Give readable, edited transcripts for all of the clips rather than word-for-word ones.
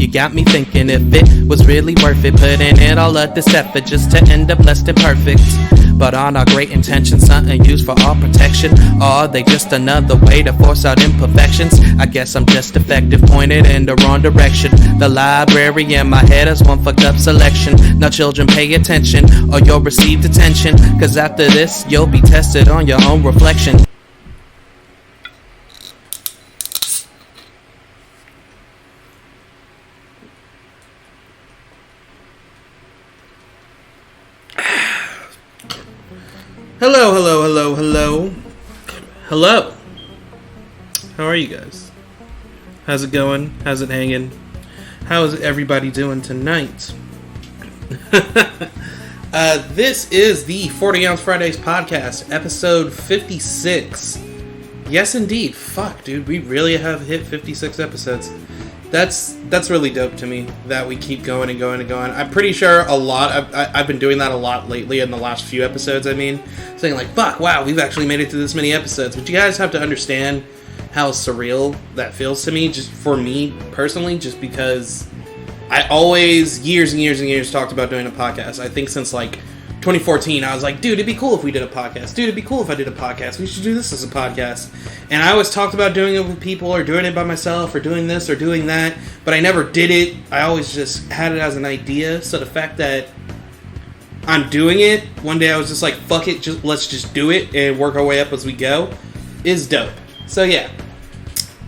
You got me thinking if it was really worth it, putting in all of this effort just to end up less than perfect. But aren't our great intentions something used for our protection? Or are they just another way to force out imperfections? I guess I'm just effective, pointed in the wrong direction. The library in my head is one fucked up selection. Now children pay attention or you'll receive detention, cause after this you'll be tested on your own reflection. Hello, hello, hello, hello. Hello. How are you guys? How's it going? How's it hanging? How is everybody doing tonight? This is the 40 Ounce Fridays podcast, episode 56. Yes, indeed. Fuck, dude. We really have hit 56 episodes. That's really dope to me that we keep going and going and going. I'm pretty sure I've been doing that a lot lately in the last few episodes, saying like, fuck, wow, we've actually made it to this many episodes. But you guys have to understand how surreal that feels to me, just for me personally, just because I always, years and years and years, talked about doing a podcast. I think since like 2014, I was like, dude, it'd be cool if we did a podcast. Dude, it'd be cool if I did a podcast. We should do this as a podcast. And I always talked about doing it with people, or doing it by myself, or doing this, or doing that. But I never did it. I always just had it as an idea. So the fact that I'm doing it, one day I was just like, fuck it, let's just do it and work our way up as we go, is dope. So yeah.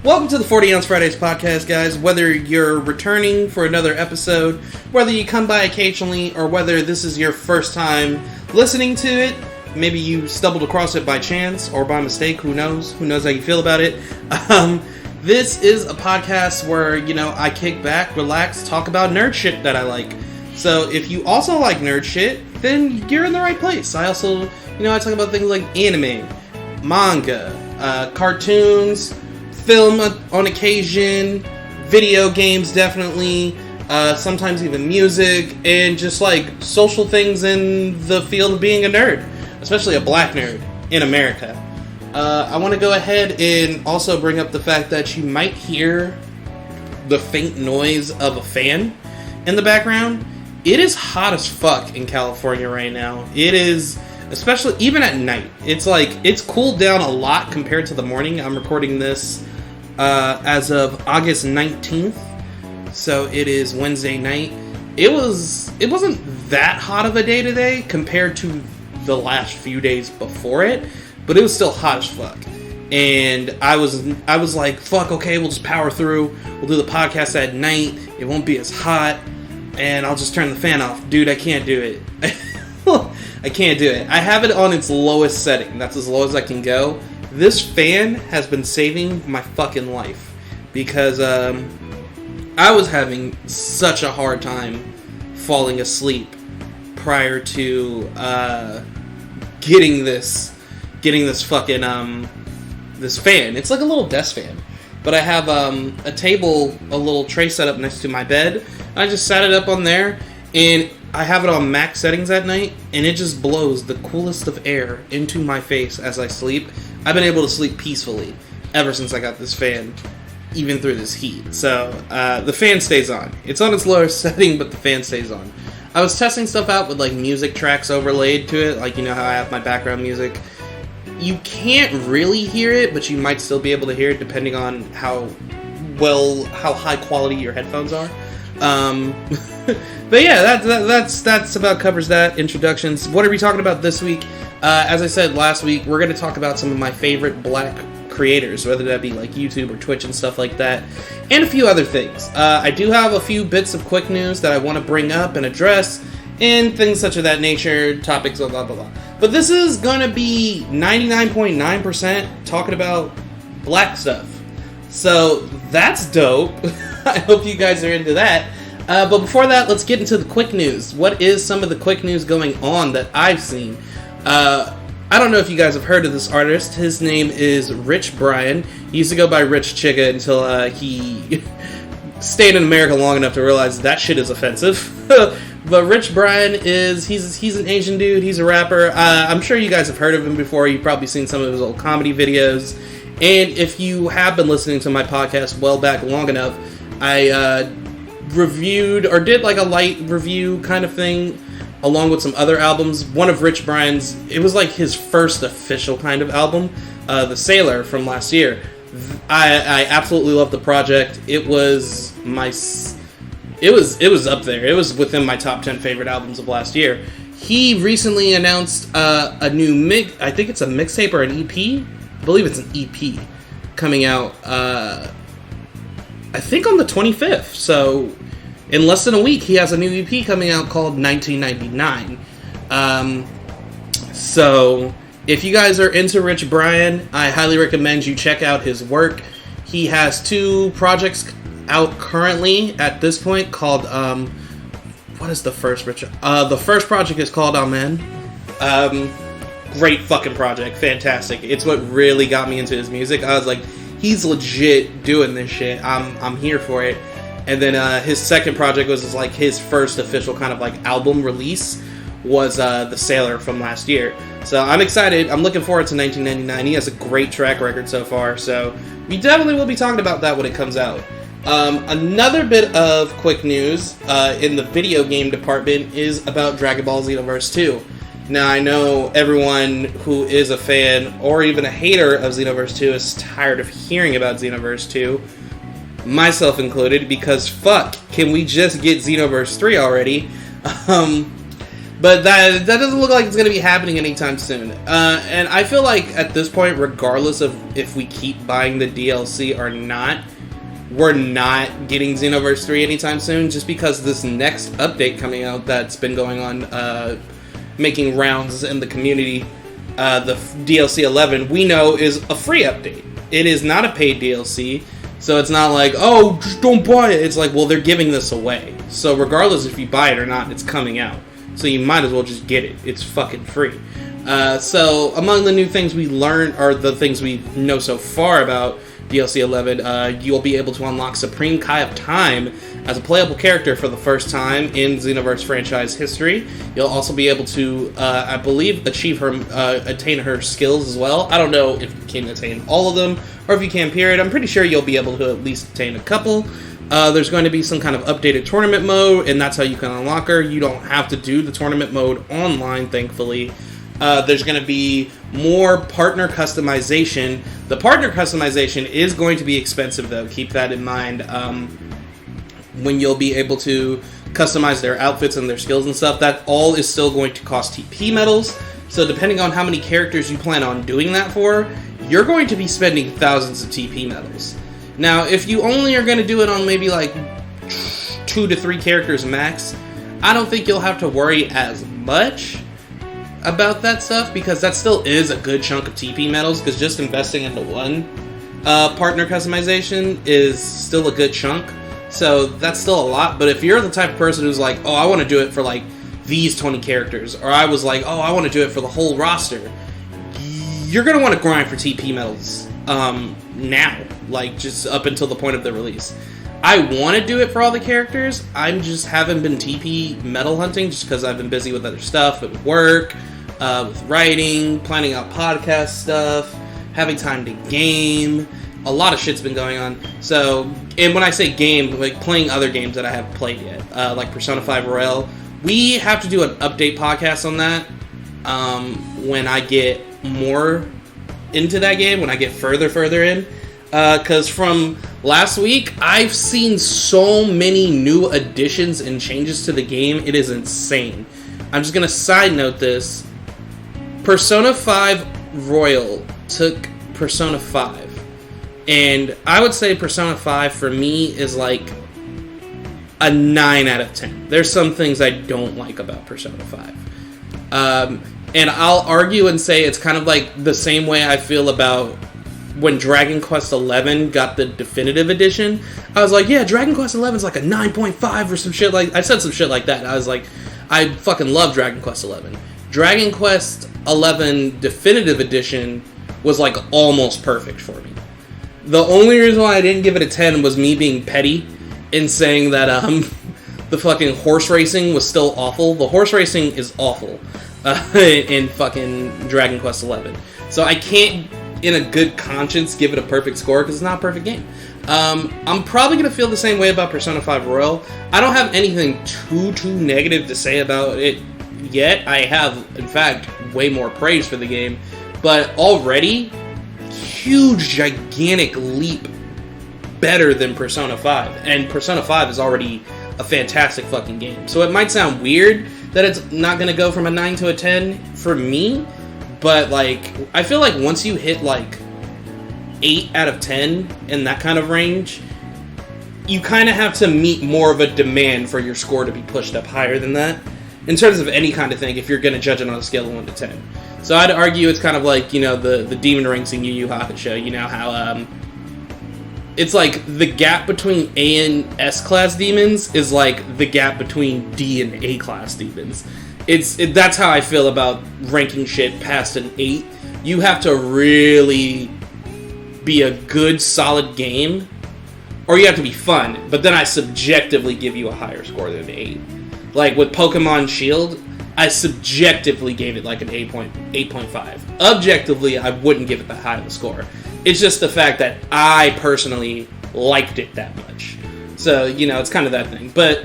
Welcome to the 40 Ounce Fridays podcast, guys. Whether you're returning for another episode, whether you come by occasionally, or whether this is your first time listening to it, maybe you stumbled across it by chance or by mistake, who knows? Who knows how you feel about it? This is a podcast where, I kick back, relax, talk about nerd shit that I like. So if you also like nerd shit, then you're in the right place. I also, I talk about things like anime, manga, cartoons, film on occasion, video games definitely, sometimes even music, and just like social things in the field of being a nerd, especially a black nerd in America. I want to go ahead and also bring up the fact that you might hear the faint noise of a fan in the background. It is hot as fuck in California right now. It is, especially even at night. It's cooled down a lot compared to the morning. I'm recording this as of August 19th, so it is Wednesday night. It wasn't that hot of a day today compared to the last few days before it, but it was still hot as fuck. And I was like, fuck, okay, we'll just power through. We'll do the podcast at night. It won't be as hot, and I'll just turn the fan off. Dude, I can't do it. I can't do it. I have it on its lowest setting. That's as low as I can go. This fan has been saving my fucking life, because I was having such a hard time falling asleep prior to getting this fucking this fan. It's like a little desk fan, but I have a table, a little tray set up next to my bed. I just sat it up on there, and I have it on max settings at night, and it just blows the coolest of air into my face as I sleep. I've been able to sleep peacefully ever since I got this fan, even through this heat. So, the fan stays on. It's on its lowest setting, but the fan stays on. I was testing stuff out with, like, music tracks overlaid to it, like, how I have my background music. You can't really hear it, but you might still be able to hear it depending on how high quality your headphones are. But yeah, that's about covers that. Introductions. What are we talking about this week? As I said last week, we're going to talk about some of my favorite black creators, whether that be like YouTube or Twitch and stuff like that, and a few other things. I do have a few bits of quick news that I want to bring up and address, and things such of that nature, topics, blah, blah, blah. But this is going to be 99.9% talking about black stuff. So that's dope. I hope you guys are into that. But before that, let's get into the quick news. What is some of the quick news going on that I've seen? I don't know if you guys have heard of this artist. His name is Rich Brian. He used to go by Rich Chigga until he stayed in America long enough to realize that shit is offensive. But Rich Brian he's an Asian dude. He's a rapper. I'm sure you guys have heard of him before. You've probably seen some of his old comedy videos. And if you have been listening to my podcast well back long enough, I reviewed or did like a light review kind of thing along with some other albums. One of Rich Brian's, it was like his first official kind of album, The Sailor from last year. I absolutely love the project. It was up there. It was within my top 10 favorite albums of last year. He recently announced a new I think it's a mixtape or an EP. I believe it's an EP coming out, I think on the 25th. So in less than a week, he has a new EP coming out called 1999. So if you guys are into Rich Brian, I highly recommend you check out his work. He has 2 projects out currently at this point called, what is the first, Richard? The first project is called Amen. Great fucking project. Fantastic. It's what really got me into his music. I was like, he's legit doing this shit. I'm here for it. And then his second project was like his first official kind of like album release was The Sailor from last year. So I'm excited. I'm looking forward to 1999. He has a great track record so far. So we definitely will be talking about that when it comes out. Another bit of quick news in the video game department is about Dragon Ball Xenoverse 2. Now, I know everyone who is a fan or even a hater of Xenoverse 2 is tired of hearing about Xenoverse 2, myself included, because fuck, can we just get Xenoverse 3 already? But that doesn't look like it's going to be happening anytime soon. And I feel like at this point, regardless of if we keep buying the DLC or not, we're not getting Xenoverse 3 anytime soon, just because this next update coming out that's been going on, making rounds in the community, the DLC 11, we know is a free update. It is not a paid DLC, so it's not like, oh, just don't buy it. It's like, well, they're giving this away. So regardless if you buy it or not, it's coming out. So you might as well just get it. It's fucking free. So among the new things we learned, or the things we know so far about DLC 11, you'll be able to unlock Supreme Kai of Time as a playable character for the first time in Xenoverse franchise history. You'll also be able to, I believe, attain her skills as well. I don't know if you can attain all of them, or if you can, period. I'm pretty sure you'll be able to at least attain a couple. There's going to be some kind of updated tournament mode, and that's how you can unlock her. You don't have to do the tournament mode online, thankfully. There's going to be more partner customization. The partner customization is going to be expensive, though. Keep that in mind. When you'll be able to customize their outfits and their skills and stuff, that all is still going to cost TP medals. So depending on how many characters you plan on doing that for, you're going to be spending thousands of TP medals. Now, if you only are going to do it on maybe like 2 to 3 characters max, I don't think you'll have to worry as much about that stuff, because that still is a good chunk of TP medals, because just investing into one partner customization is still a good chunk. So that's still a lot. But if you're the type of person who's like, oh, I want to do it for like these 20 characters, or I was like, oh, I want to do it for the whole roster, you're going to want to grind for TP medals now, like just up until the point of the release. I want to do it for all the characters. I just haven't been TP medal hunting just because I've been busy with other stuff, with work, with writing, planning out podcast stuff, having time to game. A lot of shit's been going on. So, and when I say game, like playing other games that I haven't played yet, like Persona 5 Royale. We have to do an update podcast on that when I get more into that game, when I get further in. Because from last week, I've seen so many new additions and changes to the game. It is insane. I'm just going to side note this. Persona 5 Royal took Persona 5. And I would say Persona 5 for me is like a 9 out of 10. There's some things I don't like about Persona 5. And I'll argue and say it's kind of like the same way I feel about when Dragon Quest XI got the definitive edition. I was like, yeah, Dragon Quest XI is like a 9.5 or some shit like... I said some shit like that. I was like, I fucking love Dragon Quest XI. Dragon Quest XI definitive edition was like almost perfect for me. The only reason why I didn't give it a 10 was me being petty in saying that the fucking horse racing was still awful. The horse racing is awful in fucking Dragon Quest XI. So I can't in a good conscience, give it a perfect score, because it's not a perfect game. I'm probably going to feel the same way about Persona 5 Royal. I don't have anything too negative to say about it yet. I have, in fact, way more praise for the game. But already, huge, gigantic leap better than Persona 5. And Persona 5 is already a fantastic fucking game. So it might sound weird that it's not going to go from a 9 to a 10 for me. But, like, I feel like once you hit, like, 8 out of 10 in that kind of range, you kind of have to meet more of a demand for your score to be pushed up higher than that. In terms of any kind of thing, if you're going to judge it on a scale of 1 to 10. So I'd argue it's kind of like, you know, the demon rings in Yu Yu Hakusho. You know how, it's like the gap between A and S class demons is like the gap between D and A class demons. That's how I feel about ranking shit past an 8. You have to really be a good, solid game, or you have to be fun, but then I subjectively give you a higher score than an 8. Like with Pokemon Shield, I subjectively gave it like an 8.5. Objectively, I wouldn't give it that high of a score. It's just the fact that I personally liked it that much. So, you know, it's kind of that thing. But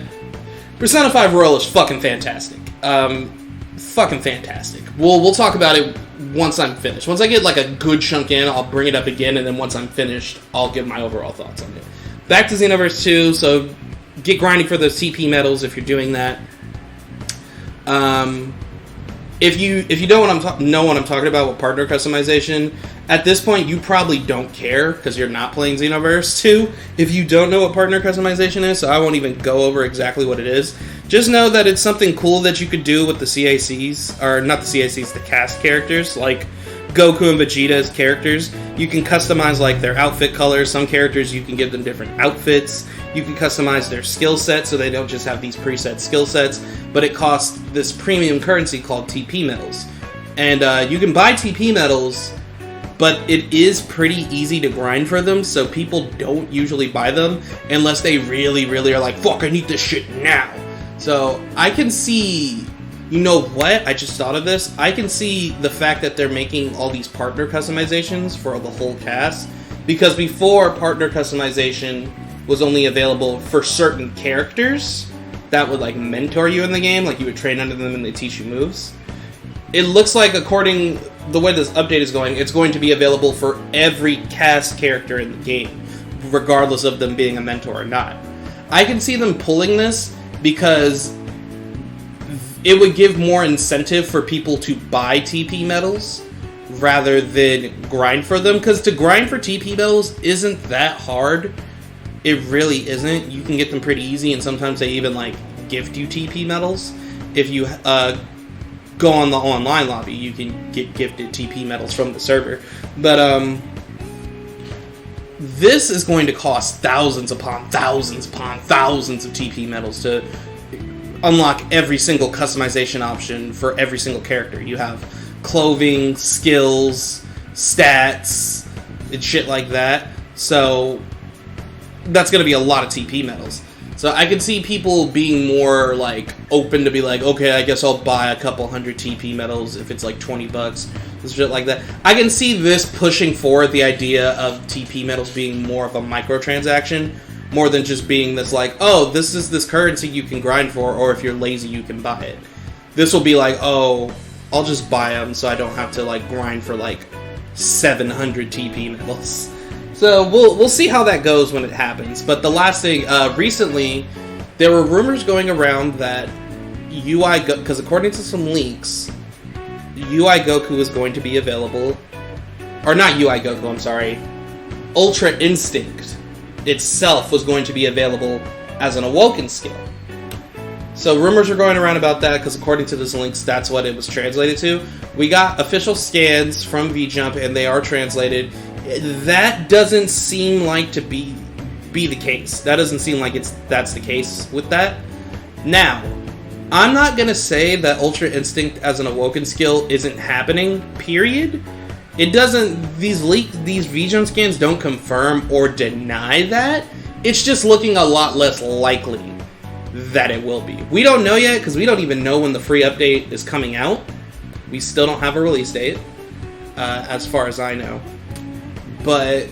Persona 5 Royal is fucking fantastic. Fucking fantastic. We'll talk about it once I'm finished. Once I get like a good chunk in, I'll bring it up again, and then once I'm finished, I'll give my overall thoughts on it. Back to Xenoverse 2, so get grinding for those TP medals if you're doing that. If you know what I'm talking about with partner customization, at this point you probably don't care because you're not playing Xenoverse 2. If you don't know what partner customization is, so I won't even go over exactly what it is. Just know that it's something cool that you could do with the CACs, or not the CACs, the cast characters, like Goku and Vegeta as characters. You can customize like their outfit colors. Some characters you can give them different outfits. You can customize their skill set so they don't just have these preset skill sets, but it costs this premium currency called TP medals. And you can buy TP medals, but it is pretty easy to grind for them, so people don't usually buy them unless they really, really are like, fuck, I need this shit now. So I can see, you know what, I just thought of this, I can see the fact that they're making all these partner customizations for the whole cast, because before partner customization was only available for certain characters that would like mentor you in the game, like you would train under them and they teach you moves. It looks like, according the way this update is going, it's going to be available for every cast character in the game, regardless of them being a mentor or not. I can see them pulling this because it would give more incentive for people to buy TP medals rather than grind for them, because to grind for TP medals isn't that hard. It really isn't. You can get them pretty easy, and sometimes they even like gift you TP medals. If you go on the online lobby, you can get gifted TP medals from the server. But this is going to cost thousands upon thousands upon thousands of TP medals to unlock every single customization option for every single character. You have clothing, skills, stats, and shit like that. So that's going to be a lot of TP medals. So I can see people being more like open to be like, okay, I guess I'll buy a couple hundred TP medals if it's like $20 and shit like that. I can see this pushing forward the idea of TP medals being more of a microtransaction, more than just being this like, oh, this is this currency you can grind for, or if you're lazy you can buy it. This will be like, oh, I'll just buy them so I don't have to like grind for like 700 TP medals. So we'll see how that goes when it happens. But the last thing, recently, there were rumors going around that because according to some leaks, UI Goku is going to be available, or not UI Goku, I'm sorry, Ultra Instinct itself was going to be available as an Awoken skill. So rumors are going around about that, because according to this links, that's what it was translated to. We got official scans from VJump, and they are translated. That doesn't seem like to be the case. That doesn't seem like that's the case with that. Now, I'm not going to say that Ultra Instinct as an Awoken skill isn't happening, period. It doesn't, these VJump scans don't confirm or deny that. It's just looking a lot less likely that it will be. We don't know yet, because we don't even know when the free update is coming out. We still don't have a release date, as far as I know. but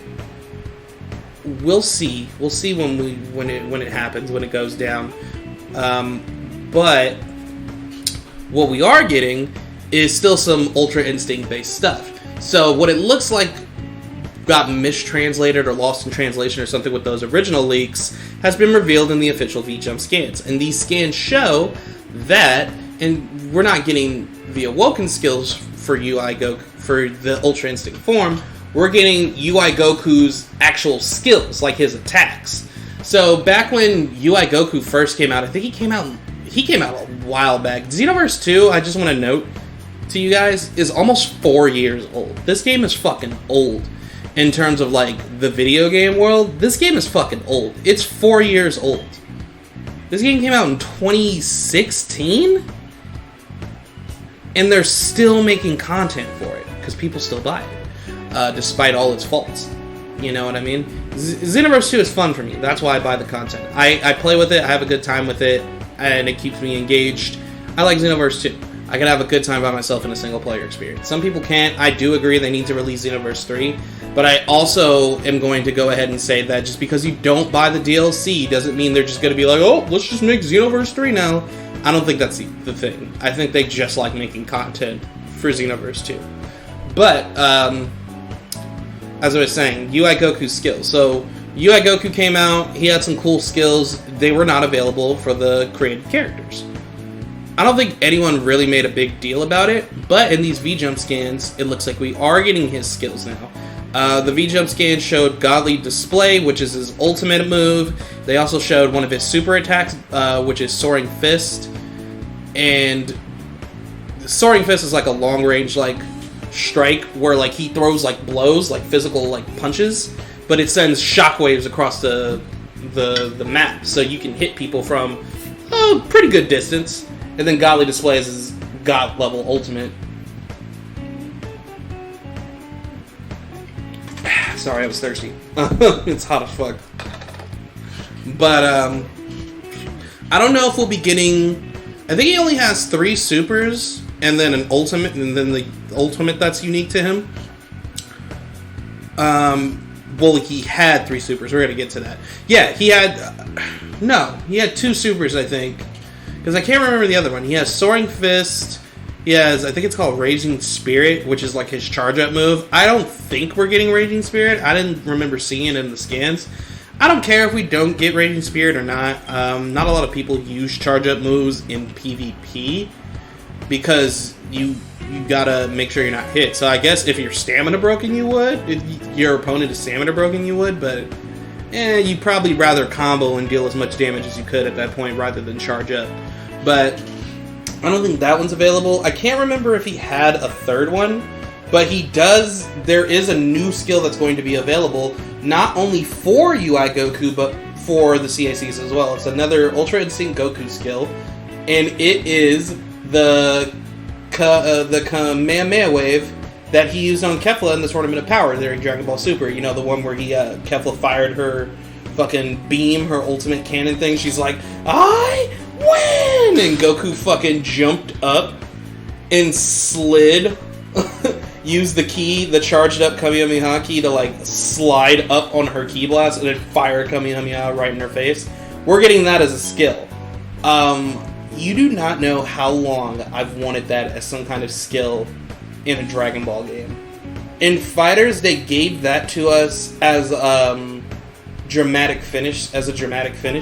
we'll see. We'll see when it happens, when it goes down. But what we are getting is still some Ultra Instinct based stuff. So what it looks like got mistranslated or lost in translation or something with those original leaks has been revealed in the official V-Jump scans. And these scans show that, and we're not getting the Awoken skills for UI Goku, for the Ultra Instinct form, we're getting UI Goku's actual skills, like his attacks. So back when UI Goku first came out, I think he came out a while back. Xenoverse 2, I just want to note to you guys, is almost 4 years old. This game is fucking old. In terms of, like, the video game world, this game is fucking old. It's 4 years old. This game came out in 2016? And they're still making content for it, because people still buy it, despite all its faults. You know what I mean? Xenoverse 2 is fun for me. That's why I buy the content. I play with it, I have a good time with it, and it keeps me engaged. I like Xenoverse 2. I can have a good time by myself in a single-player experience. Some people can't. I do agree they need to release Xenoverse 3, but I also am going to go ahead and say that just because you don't buy the DLC doesn't mean they're just going to be like, oh, let's just make Xenoverse 3 now. I don't think that's the thing. I think they just like making content for Xenoverse 2. But, as I was saying, UI Goku's skills. So, UI Goku came out, he had some cool skills. They were not available for the created characters. I don't think anyone really made a big deal about it, but in these V-Jump scans, it looks like we are getting his skills now. The V-Jump scan showed Godly Display, which is his ultimate move. They also showed one of his super attacks, which is Soaring Fist. And Soaring Fist is like a long-range, like, strike where, like, he throws, like, blows, like, physical, like, punches, but it sends shockwaves across the map, so you can hit people from a pretty good distance. And then Godly Display is his God-level ultimate. Sorry, I was thirsty. It's hot as fuck. But, I don't know if we'll be getting... I think he only has 3 supers, and then an ultimate, and then the ultimate that's unique to him. Well, he had 3 supers. We're gonna get to that. Yeah, he had... no, he had 2 supers, I think. Because I can't remember the other one. He has Soaring Fist. He has, I think it's called Raging Spirit, which is like his charge-up move. I don't think we're getting Raging Spirit. I didn't remember seeing it in the scans. I don't care if we don't get Raging Spirit or not. Not a lot of people use charge-up moves in PvP because you gotta make sure you're not hit. So I guess if you're stamina broken, you would. If your opponent is stamina broken, you would, but... you'd probably rather combo and deal as much damage as you could at that point rather than charge up. But I don't think that one's available. I can't remember if he had a third one, but he does. There is a new skill that's going to be available, not only for UI Goku, but for the CACs as well. It's another Ultra Instinct Goku skill, and it is the Kamehameha Wave that he used on Kefla in the Tournament of Power during Dragon Ball Super. You know, the one where Kefla fired her fucking beam, her ultimate cannon thing. She's like, I win! And Goku fucking jumped up and slid, used the charged up Kamehameha key to, like, slide up on her Ki Blast and then fire Kamehameha right in her face. We're getting that as a skill. You do not know how long I've wanted that as some kind of skill in a Dragon Ball game. In Fighterz, they gave that to us as a dramatic finish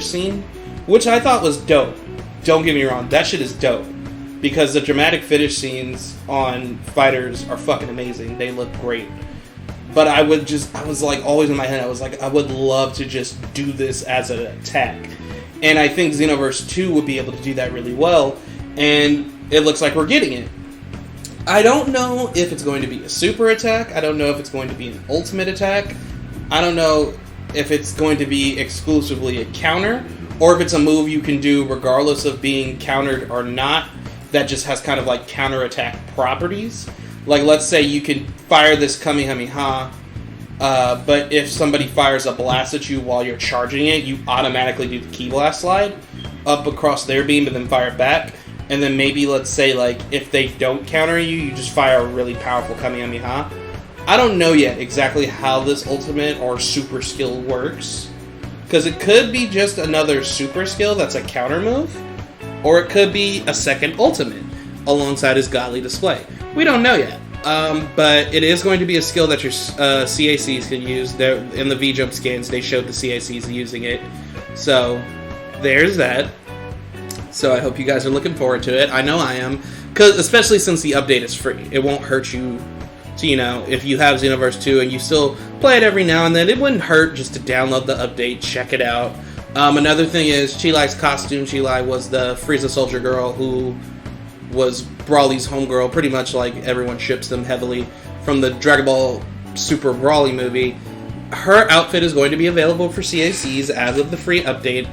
scene, which I thought was dope. Don't get me wrong, that shit is dope. Because the dramatic finish scenes on Fighterz are fucking amazing. They look great. But I was like, always in my head, I was like, I would love to just do this as an attack. And I think Xenoverse 2 would be able to do that really well, and it looks like we're getting it. I don't know if it's going to be a super attack. I don't know if it's going to be an ultimate attack. I don't know if it's going to be exclusively a counter, or if it's a move you can do regardless of being countered or not, that just has kind of like counter-attack properties. Like, let's say you can fire this Kamehameha, but if somebody fires a blast at you while you're charging it, you automatically do the Ki Blast slide up across their beam and then fire it back. And then maybe, let's say, like, if they don't counter you, you just fire a really powerful Kamehameha. I don't know yet exactly how this ultimate or super skill works. Because it could be just another super skill that's a counter move, or it could be a second ultimate alongside his godly display. We don't know yet. But it is going to be a skill that your CACs can use. In the V-Jump scans, they showed the CACs using it. So, there's that. So I hope you guys are looking forward to it. I know I am. Especially since the update is free. It won't hurt you to, if you have Xenoverse 2 and you still play it every now and then, it wouldn't hurt just to download the update, check it out. Another thing is, Chilai's costume. Chilai was the Frieza Soldier girl who was Brawly's homegirl, pretty much like everyone ships them heavily from the Dragon Ball Super Brawly movie. Her outfit is going to be available for CACs as of the free update.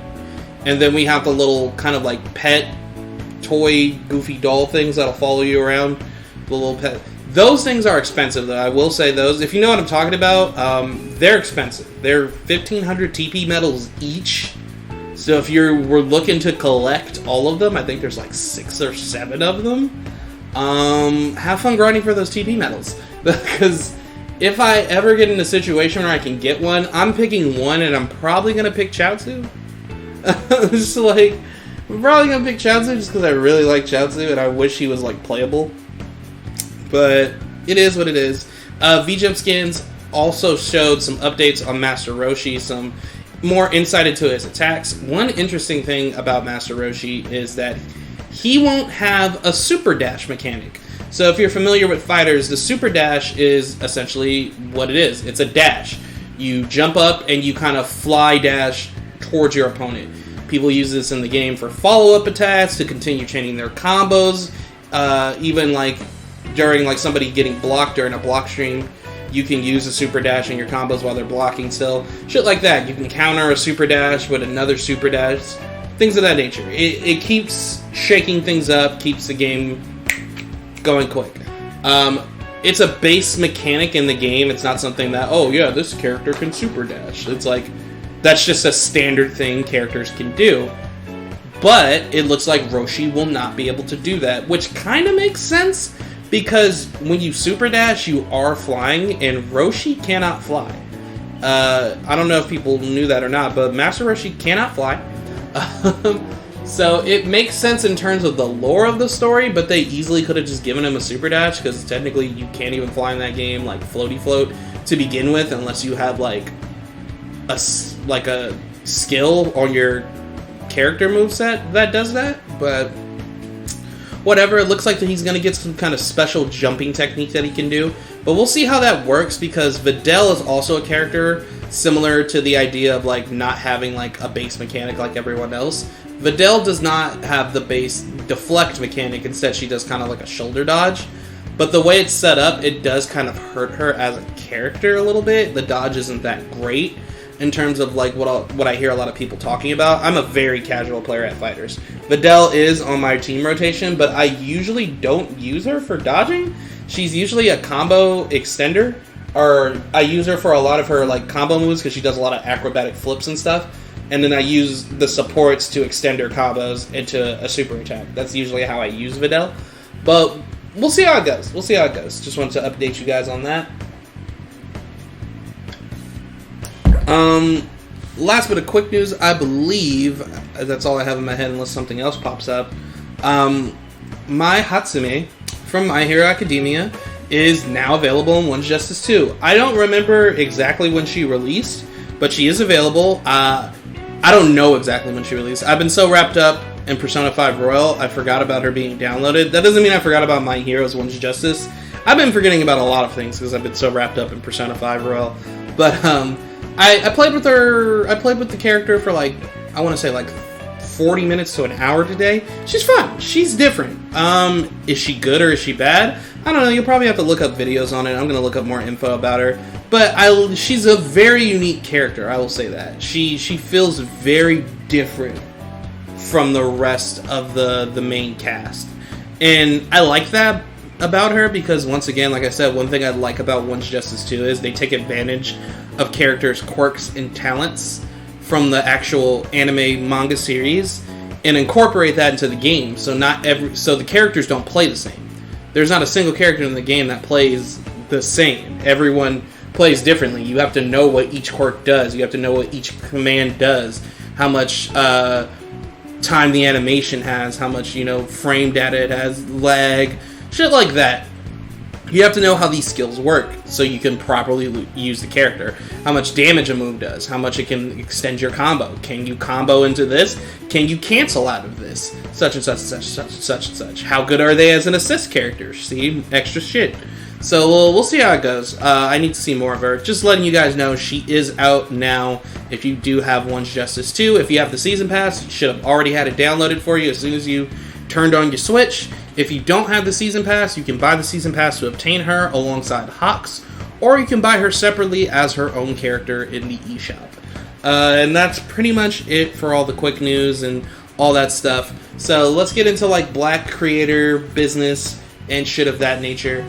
And then we have the little kind of like pet toy goofy doll things that'll follow you around. The little pet. Those things are expensive though, I will say those. If you know what I'm talking about, they're expensive. They're 1,500 TP medals each. So if we're looking to collect all of them, I think there's like 6 or 7 of them. Have fun grinding for those TP medals. Because if I ever get in a situation where I can get one, I'm picking one and I'm probably going to pick Chaozu. Just like, I'm probably going to pick Chaozu just because I really like Chaozu and I wish he was like playable. But it is what it is. V-Jump skins also showed some updates on Master Roshi, some more insight into his attacks. One interesting thing about Master Roshi is that he won't have a super dash mechanic. So if you're familiar with Fighterz, the super dash is essentially what it is. It's a dash. You jump up and you kind of fly dash towards your opponent. People use this in the game for follow-up attacks, to continue chaining their combos, even like during like somebody getting blocked during a block stream. You can use a super dash in your combos while they're blocking still. Shit like that. You can counter a super dash with another super dash. Things of that nature. It keeps shaking things up, keeps the game going quick. It's a base mechanic in the game. It's not something that, oh yeah, this character can super dash. It's like, that's just a standard thing characters can do. But it looks like Roshi will not be able to do that, which kind of makes sense. Because when you super dash, you are flying, and Roshi cannot fly. I don't know if people knew that or not, but Master Roshi cannot fly. So it makes sense in terms of the lore of the story, but they easily could have just given him a super dash, because technically you can't even fly in that game, like floaty float, to begin with, unless you have like a skill on your character moveset that does that. But whatever, it looks like that he's going to get some kind of special jumping technique that he can do. But we'll see how that works, because Videl is also a character similar to the idea of like not having like a base mechanic like everyone else. Videl does not have the base deflect mechanic. Instead, she does kind of like a shoulder dodge. But the way it's set up, it does kind of hurt her as a character a little bit. The dodge isn't that great in terms of like what I hear a lot of people talking about. I'm a very casual player at Fighterz. Videl is on my team rotation, but I usually don't use her for dodging. She's usually a combo extender, or I use her for a lot of her like combo moves because she does a lot of acrobatic flips and stuff. And then I use the supports to extend her combos into a super attack. That's usually how I use Videl. But we'll see how it goes. Just wanted to update you guys on that. Last bit of quick news, I believe, that's all I have in my head unless something else pops up. My Hatsume from My Hero Academia is now available in One's Justice 2. I don't remember exactly when she released, but she is available. I don't know exactly when she released. I've been so wrapped up in Persona 5 Royal, I forgot about her being downloaded. That doesn't mean I forgot about My Hero's One's Justice. I've been forgetting about a lot of things because I've been so wrapped up in Persona 5 Royal. But, I played with her. I played with the character for like, I want to say like 40 minutes to an hour today. She's fun. She's different. Is she good or is she bad? I don't know. You'll probably have to look up videos on it. I'm gonna look up more info about her. But she's a very unique character. I will say that she feels very different from the rest of the main cast, and I like that about her because, once again, like I said, one thing I like about One's Justice 2 is they take advantage of characters' quirks and talents from the actual anime manga series and incorporate that into the game. So the characters don't play the same. There's not a single character in the game that plays the same. Everyone plays differently. You have to know what each quirk does. You have to know what each command does. How much time the animation has. How much, frame data it has. Lag. Shit like that. You have to know how these skills work so you can properly use the character. How much damage a move does. How much it can extend your combo. Can you combo into this? Can you cancel out of this? Such and such, such and such. How good are they as an assist character? See? Extra shit. So we'll see how it goes. I need to see more of her. Just letting you guys know she is out now. If you do have One's Justice 2, if you have the Season Pass, you should have already had it downloaded for you as soon as you turned on your Switch. If you don't have the Season Pass, you can buy the Season Pass to obtain her alongside Hawks, or you can buy her separately as her own character in the eShop. And that's pretty much it for all the quick news and all that stuff. So let's get into Black creator business and shit of that nature.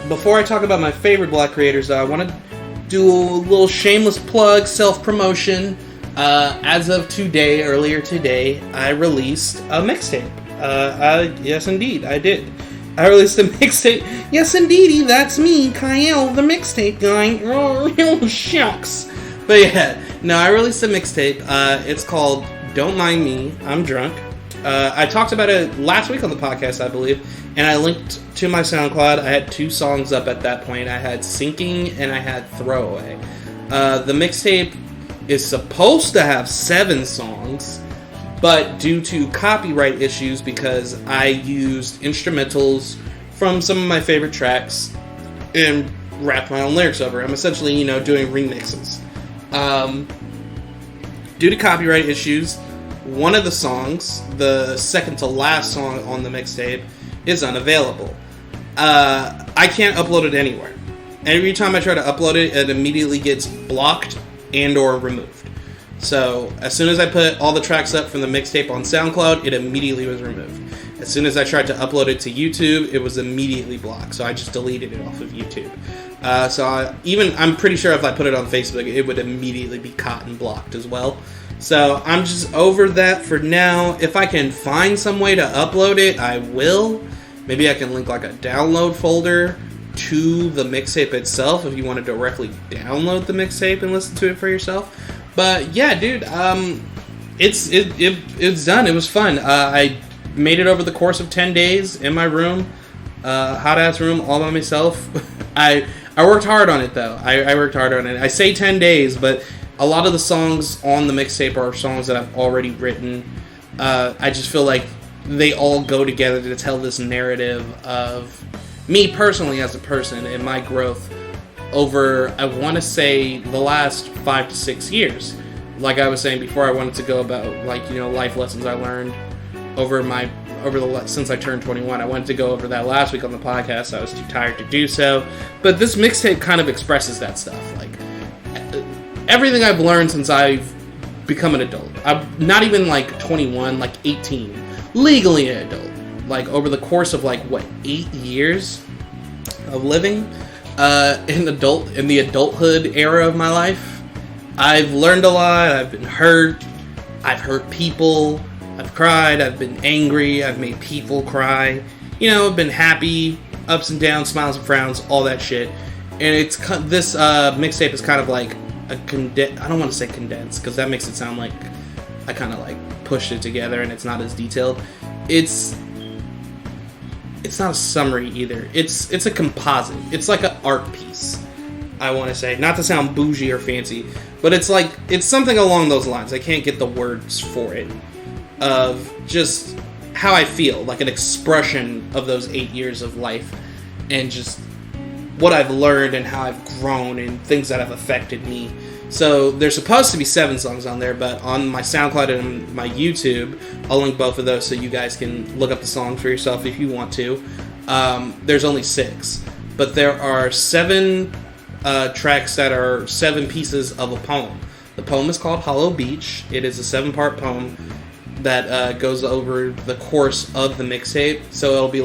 Before I talk about my favorite Black creators, though, I want to do a little shameless plug, self-promotion. As of today, earlier today, I released a mixtape. Yes, indeed, I did. I released a mixtape. Yes, indeedy, that's me, Kyle, the mixtape guy. Oh, shucks. But yeah, no, I released a mixtape. It's called Don't Mind Me, I'm Drunk. I talked about it last week on the podcast, I believe, and I linked to my SoundCloud. I had 2 songs up at that point. I had Sinking and I had Throwaway. The mixtape is supposed to have 7 songs, but due to copyright issues, because I used instrumentals from some of my favorite tracks and rapped my own lyrics over, I'm essentially, doing remixes. Due to copyright issues, one of the songs, the second to last song on the mixtape, is unavailable. I can't upload it anywhere. Every time I try to upload it, it immediately gets blocked and or removed. So, as soon as I put all the tracks up from the mixtape on SoundCloud, it immediately was removed. As soon as I tried to upload it to YouTube, it was immediately blocked. So I just deleted it off of YouTube. I'm pretty sure if I put it on Facebook, it would immediately be caught and blocked as well. So I'm just over that for now. If I can find some way to upload it, I will. Maybe I can link a download folder to the mixtape itself if you want to directly download the mixtape and listen to it for yourself. But yeah, dude, it's done. It was fun. I made it over the course of 10 days in my room, hot ass room, all by myself. I worked hard on it though. I worked hard on it. I say 10 days, but a lot of the songs on the mixtape are songs that I've already written. I just feel like they all go together to tell this narrative of me personally as a person and my growth over, I want to say, the last 5 to 6 years. Like I was saying before, I wanted to go about life lessons I learned since I turned 21. I wanted to go over that last week on the podcast. I was too tired to do so. But this mixtape kind of expresses that stuff. Everything I've learned since I've become an adult. I'm not even 21, 18. Legally an adult. Over the course of 8 years of living in the adulthood era of my life. I've learned a lot. I've been hurt. I've hurt people. I've cried. I've been angry. I've made people cry. I've been happy, ups and downs, smiles and frowns, all that shit. And it's this mixtape is kind of I don't want to say condensed because that makes it sound like I kind of pushed it together and it's not as detailed. It's not a summary either. It's a composite. It's like an art piece, I want to say. Not to sound bougie or fancy, but it's something along those lines. I can't get the words for it. Of just how I feel, an expression of those 8 years of life and just what I've learned and how I've grown and things that have affected me. So there's supposed to be 7 songs on there, but on my SoundCloud and my YouTube, I'll link both of those so you guys can look up the songs for yourself if you want to. There's only 6, but there are 7 tracks that are 7 pieces of a poem. The poem is called Hollow Beach. It is a 7-part poem that goes over the course of the mixtape. So it'll be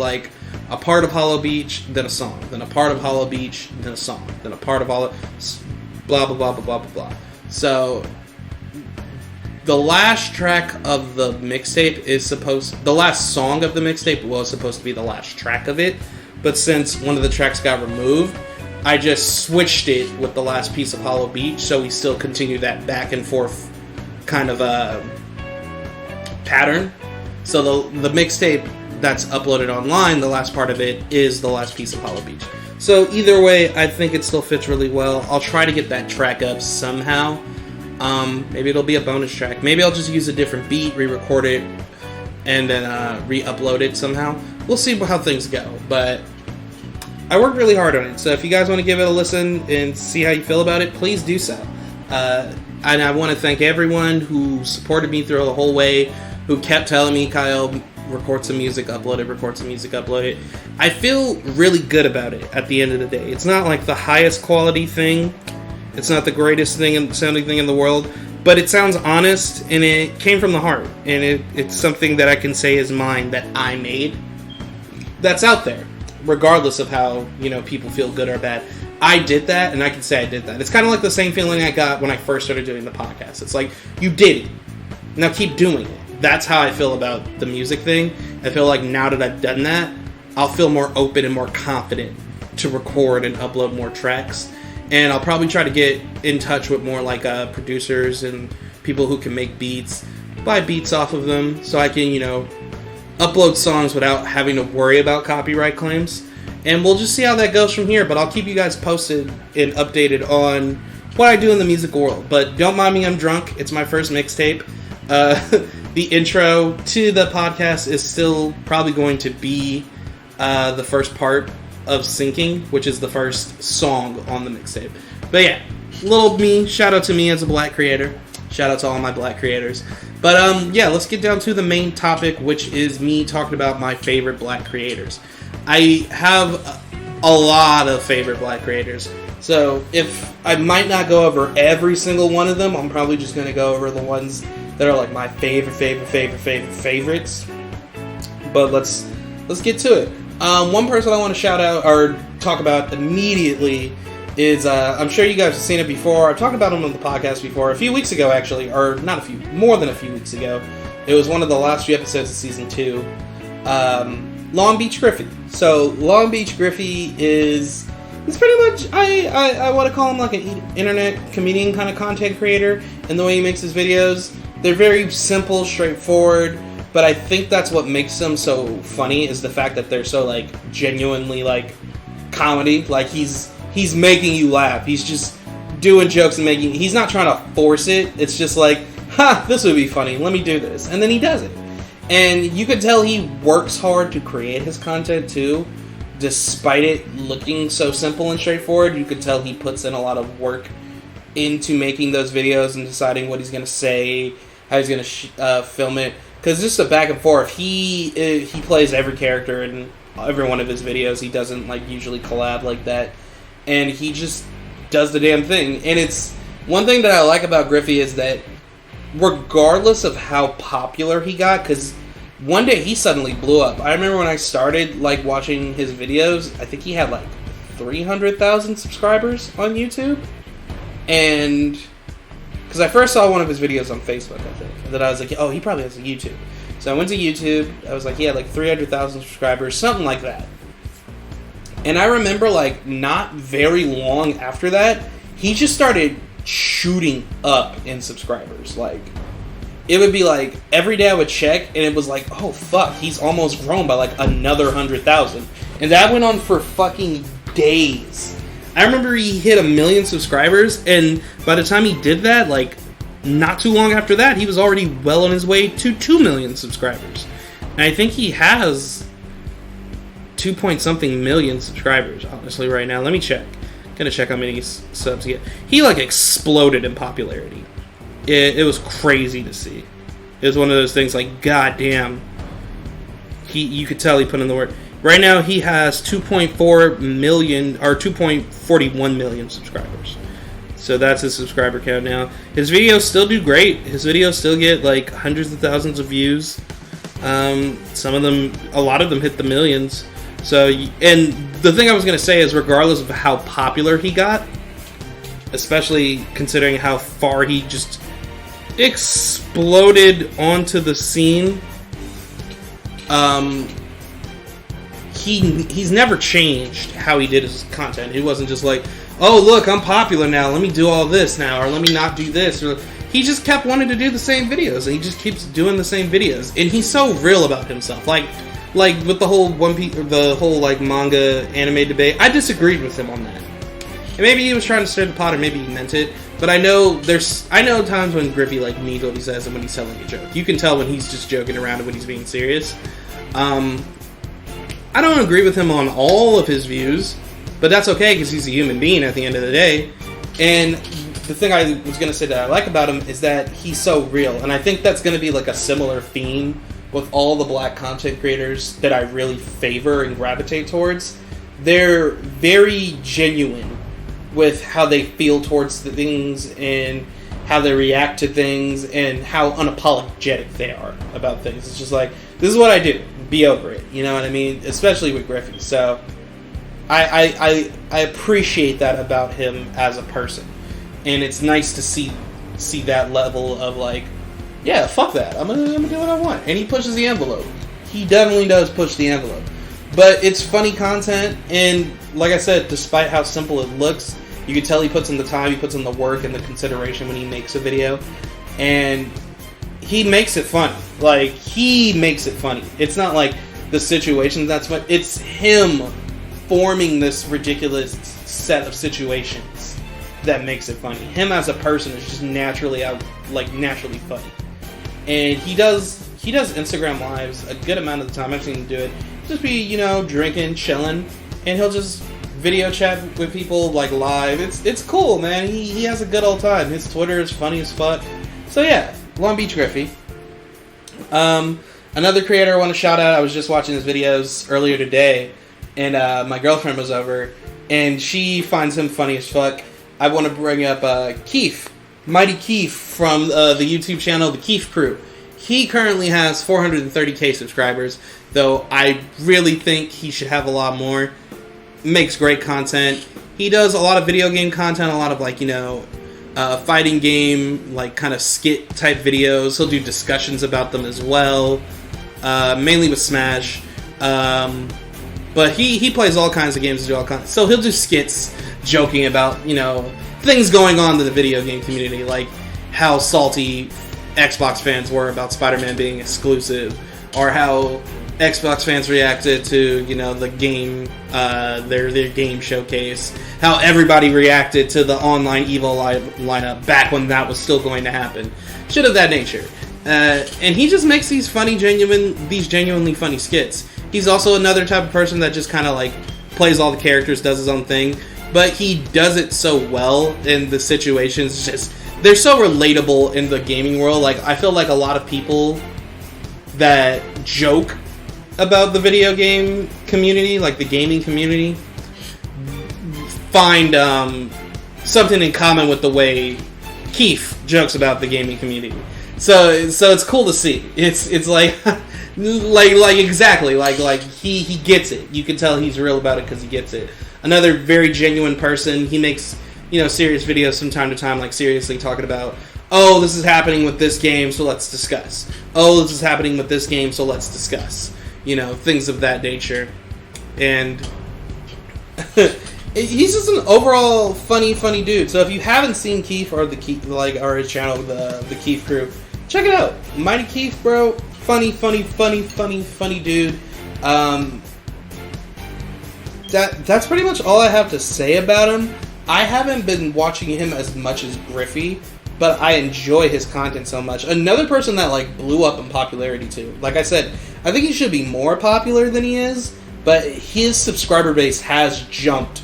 a part of Hollow Beach, then a song, then a part of Hollow Beach, then a song, then a part of blah blah blah blah blah blah blah. So the last track of the mixtape the last song of the mixtape was supposed to be the last track of it, but since one of the tracks got removed, I just switched it with the last piece of Hollow Beach, so we still continue that back and forth kind of pattern. So the mixtape that's uploaded online, the last part of it is the last piece of Hollow Beach. So either way, I think it still fits really well. I'll try to get that track up somehow. Maybe it'll be a bonus track. Maybe I'll just use a different beat, re-record it, and then re-upload it somehow. We'll see how things go, but I worked really hard on it. So if you guys want to give it a listen and see how you feel about it, please do so. And I want to thank everyone who supported me through the whole way, who kept telling me, Kyle, record some music, upload it, record some music, upload it. I feel really good about it at the end of the day. It's not like the highest quality thing. It's not the greatest sounding thing in the world, but it sounds honest, and it came from the heart, and it's something that I can say is mine, that I made, that's out there, regardless of how, people feel good or bad. I did that, and I can say I did that. It's kind of like the same feeling I got when I first started doing the podcast. It's like, you did it. Now keep doing it. That's how I feel about the music thing. I feel like now that I've done that, I'll feel more open and more confident to record and upload more tracks. And I'll probably try to get in touch with more like producers and people who can make beats, buy beats off of them, so I can, upload songs without having to worry about copyright claims. And we'll just see how that goes from here. But I'll keep you guys posted and updated on what I do in the musical world. But don't mind me, I'm drunk. It's my first mixtape. The intro to the podcast is still probably going to be the first part of Sinking, which is the first song on the mixtape. But yeah, little me, shout out to me as a black creator. Shout out to all my black creators. But yeah, let's get down to the main topic, which is me talking about my favorite black creators. I have a lot of favorite black creators. So if I might not go over every single one of them, I'm probably just going to go over the ones that are like my favorites. But let's get to it. One person I want to shout out or talk about immediately is, I'm sure you guys have seen it before. I've talked about him on the podcast before, a few weeks ago actually, or not a few, more than a few weeks ago. It was one of the last few episodes of Season 2. Long Beach Griffy. So, Long Beach Griffy is pretty much, I want to call him like an internet comedian kind of content creator in the way he makes his videos. They're very simple, straightforward, but I think that's what makes them so funny, is the fact that they're so, like, genuinely, like, comedy. Like, he's making you laugh. He's just doing jokes and he's not trying to force it. It's just like, this would be funny. Let me do this. And then he does it. And you could tell he works hard to create his content, too. Despite it looking so simple and straightforward, you could tell he puts in a lot of work into making those videos and deciding what he's going to say, how he's going to film it. Because just a back and forth, he plays every character in every one of his videos. He doesn't like usually collab like that. And he just does the damn thing. And it's one thing that I like about Griffy is that regardless of how popular he got, because one day he suddenly blew up. I remember when I started like watching his videos, I think he had like 300,000 subscribers on YouTube. And because I first saw one of his videos on Facebook, I think, and then I was like, oh, he probably has a YouTube. So I went to YouTube. I was like, he had like 300,000 subscribers, something like that. And I remember, like, not very long after that, he just started shooting up in subscribers. Like, it would be like, every day I would check, and it was like, oh, fuck, he's almost grown by, like, another 100,000. And that went on for fucking days. I remember he hit 1 million subscribers, and by the time he did that, like, not too long after that, he was already well on his way to 2 million subscribers. And I think he has 2-point-something million subscribers, honestly, right now. Let me check. Gonna check how many subs he had. He, like, exploded in popularity. It was crazy to see. It was one of those things, like, goddamn. You could tell he put in the work. Right now, he has 2.4 million, or 2.41 million subscribers. So that's his subscriber count now. His videos still do great. His videos still get, like, hundreds of thousands of views. Some of them, a lot of them hit the millions. So, and the thing I was going to say is, regardless of how popular he got, especially considering how far he just exploded onto the scene, he's never changed how he did his content. He wasn't just like, oh look, I'm popular now, let me do all this now, or let me not do this. Or he just kept wanting to do the same videos, and he just keeps doing the same videos. And he's so real about himself. Like with the whole One Piece, the whole like manga anime debate, I disagreed with him on that. And maybe he was trying to stir the pot, or maybe he meant it. But I know times when Griffey like means what he says and when he's telling a joke. You can tell when he's just joking around and when he's being serious. I don't agree with him on all of his views, but that's okay because he's a human being at the end of the day. And the thing I was going to say that I like about him is that he's so real. And I think that's going to be like a similar theme with all the black content creators that I really favor and gravitate towards. They're very genuine with how they feel towards the things and how they react to things and how unapologetic they are about things. It's just like, this is what I do. Be over it. You know what I mean? Especially with Griffey. So I appreciate that about him as a person. And it's nice to see that level of like, yeah, fuck that. I'm gonna do what I want. And he pushes the envelope. He definitely does push the envelope. But it's funny content, and like I said, despite how simple it looks, you can tell he puts in the time, he puts in the work and the consideration when he makes a video. And he makes it funny. Like, he makes it funny. It's not like the situation that's funny. It's him forming this ridiculous set of situations that makes it funny. Him as a person is just naturally funny. And he does Instagram lives a good amount of the time. I've seen him do it. Just be, drinking, chilling, and he'll just video chat with people like live. It's cool, man. He has a good old time. His Twitter is funny as fuck. So yeah, Long Beach Griffey. Another creator I want to shout out. I was just watching his videos earlier today, and my girlfriend was over, and she finds him funny as fuck. I want to bring up Keith, Mighty Keith from the YouTube channel The Keith Crew. He currently has 430k subscribers, though I really think he should have a lot more. Makes great content. He does a lot of video game content, a lot of fighting game, kind of skit type videos. He'll do discussions about them as well, mainly with Smash. But he plays all kinds of games, so he'll do skits joking about things going on in the video game community, like how salty Xbox fans were about Spider-Man being exclusive, or how Xbox fans reacted to the game, their game showcase, how everybody reacted to the online Evo lineup back when that was still going to happen, shit of that nature. And he just makes these genuinely funny skits. He's also another type of person that just kind of plays all the characters, does his own thing, but he does it so well in the situations. They're so relatable in the gaming world. I feel like a lot of people that joke about the video game community, the gaming community, find something in common with the way Keith jokes about the gaming community. So it's cool to see. It's exactly he gets it. You can tell he's real about it because he gets it. Another very genuine person. He makes serious videos from time to time, seriously talking about, oh, this is happening with this game, so let's discuss. Oh, this is happening with this game, so let's discuss. Things of that nature. And he's just an overall funny dude. So if you haven't seen Keith or or his channel, the Keith Crew, check it out. Mighty Keith, bro. Funny dude. That's pretty much all I have to say about him. I haven't been watching him as much as Griffey, but I enjoy his content so much. Another person that blew up in popularity too. Like I said, I think he should be more popular than he is, but his subscriber base has jumped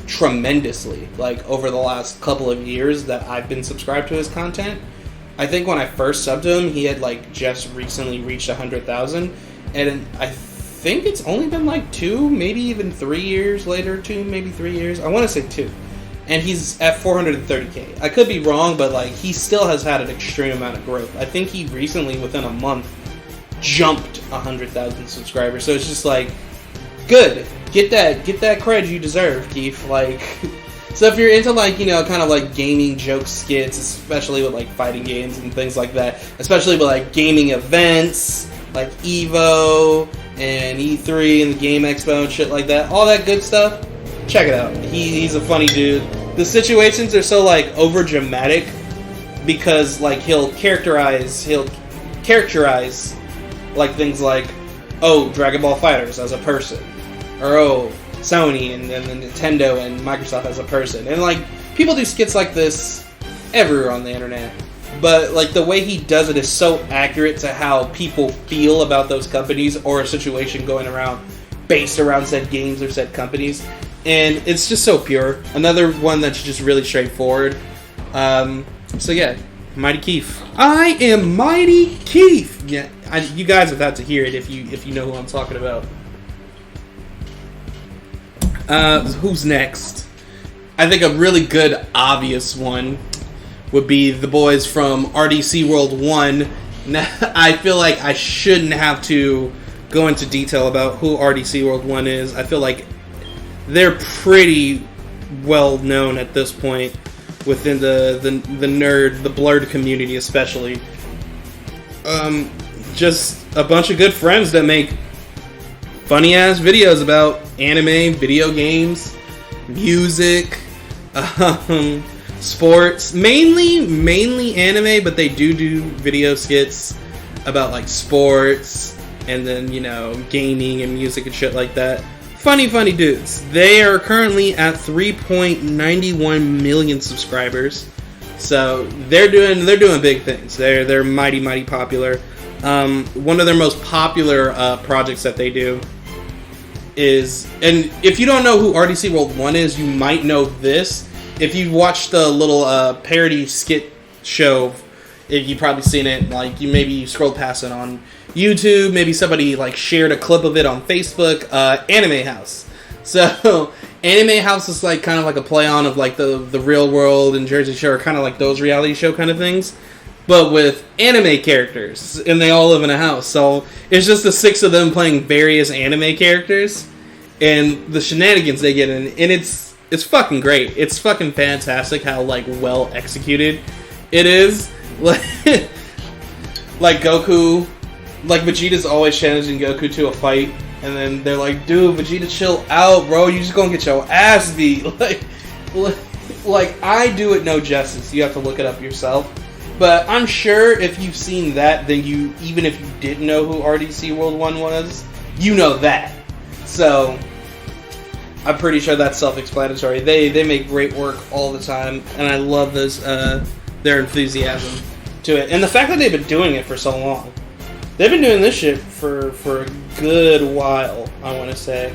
tremendously over the last couple of years that I've been subscribed to his content. I think when I first subbed to him, he had just recently reached 100,000, and I think it's only been 2, maybe even 3 years later. 2, maybe 3 years. I want to say 2. And he's at 430k. I could be wrong, but he still has had an extreme amount of growth. I think he recently, within a month, jumped 100,000 subscribers. So it's just good. Get that cred you deserve, Keith. So if you're into kind of gaming joke skits, especially with fighting games and things like that, especially with gaming events like Evo and E3 and the Game Expo and shit like that. All that good stuff. Check it out. He's a funny dude. The situations are so like over dramatic because like he'll characterize like things like, oh, Dragon Ball Fighterz as a person, or oh, Sony and Nintendo and Microsoft as a person, and like people do skits like this everywhere on the internet. But like the way he does it is so accurate to how people feel about those companies or a situation going around based around said games or said companies, and it's just so pure. Another one that's just really straightforward. So yeah, Mighty Keith. I am Mighty Keith. Yeah, you guys have had to hear it if you know who I'm talking about. Who's next? I think a really good obvious one would be the boys from RDC World 1. Now, I feel like I shouldn't have to go into detail about who RDC World 1 is. I feel like they're pretty well known at this point within the nerd, the blurred community especially. Just a bunch of good friends that make funny ass videos about anime, video games, music, sports, mainly anime, but they do video skits about like sports and then, you know, gaming and music and shit like that. Funny dudes. They are currently at 3.91 million subscribers, so they're doing big things. They're mighty popular. One of their most popular projects that they do is, and if you don't know who RDC World 1 is, you might know this. If you watched the little parody skit show, if you've probably seen it, like you scrolled past it on YouTube, maybe somebody like shared a clip of it on Facebook. Anime House. So Anime House is like kind of like a play on of like the Real World and Jersey Shore, kind of like those reality show kind of things, but with anime characters, and they all live in a house. So it's just the 6 of them playing various anime characters, and the shenanigans they get in, and it's fucking great. It's fucking fantastic how like well executed it is. Like Goku, like Vegeta's always challenging Goku to a fight, and then they're like, dude, Vegeta, chill out, bro. You just gonna get your ass beat. Like I do it no justice. You have to look it up yourself. But I'm sure if you've seen that, then you, even if you didn't know who RDC World 1 was, you know that. So I'm pretty sure that's self-explanatory. They make great work all the time, and I love their enthusiasm to it. And the fact that they've been doing it for so long. They've been doing this shit for a good while, I want to say.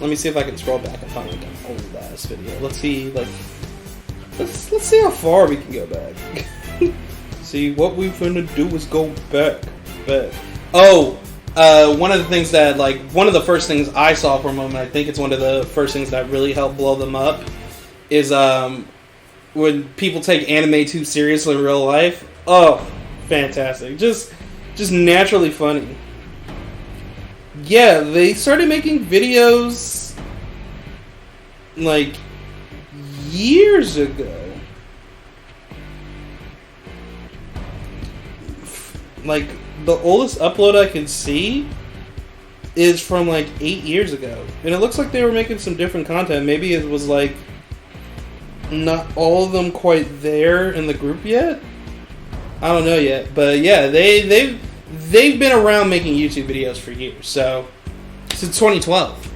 Let me see if I can scroll back and find like an old ass video. Let's see, like, let's see how far we can go back. See, what we finna do is go back. Oh, one of the things that, like, one of the first things I saw for a moment, I think it's one of the first things that really helped blow them up, is when people take anime too seriously in real life. Oh, fantastic. Just naturally funny. Yeah, they started making videos like years ago. Like, the oldest upload I can see is from like 8 years ago. And it looks like they were making some different content. Maybe it was like not all of them quite there in the group yet. I don't know yet. But yeah, they've been around making YouTube videos for years. So since 2012.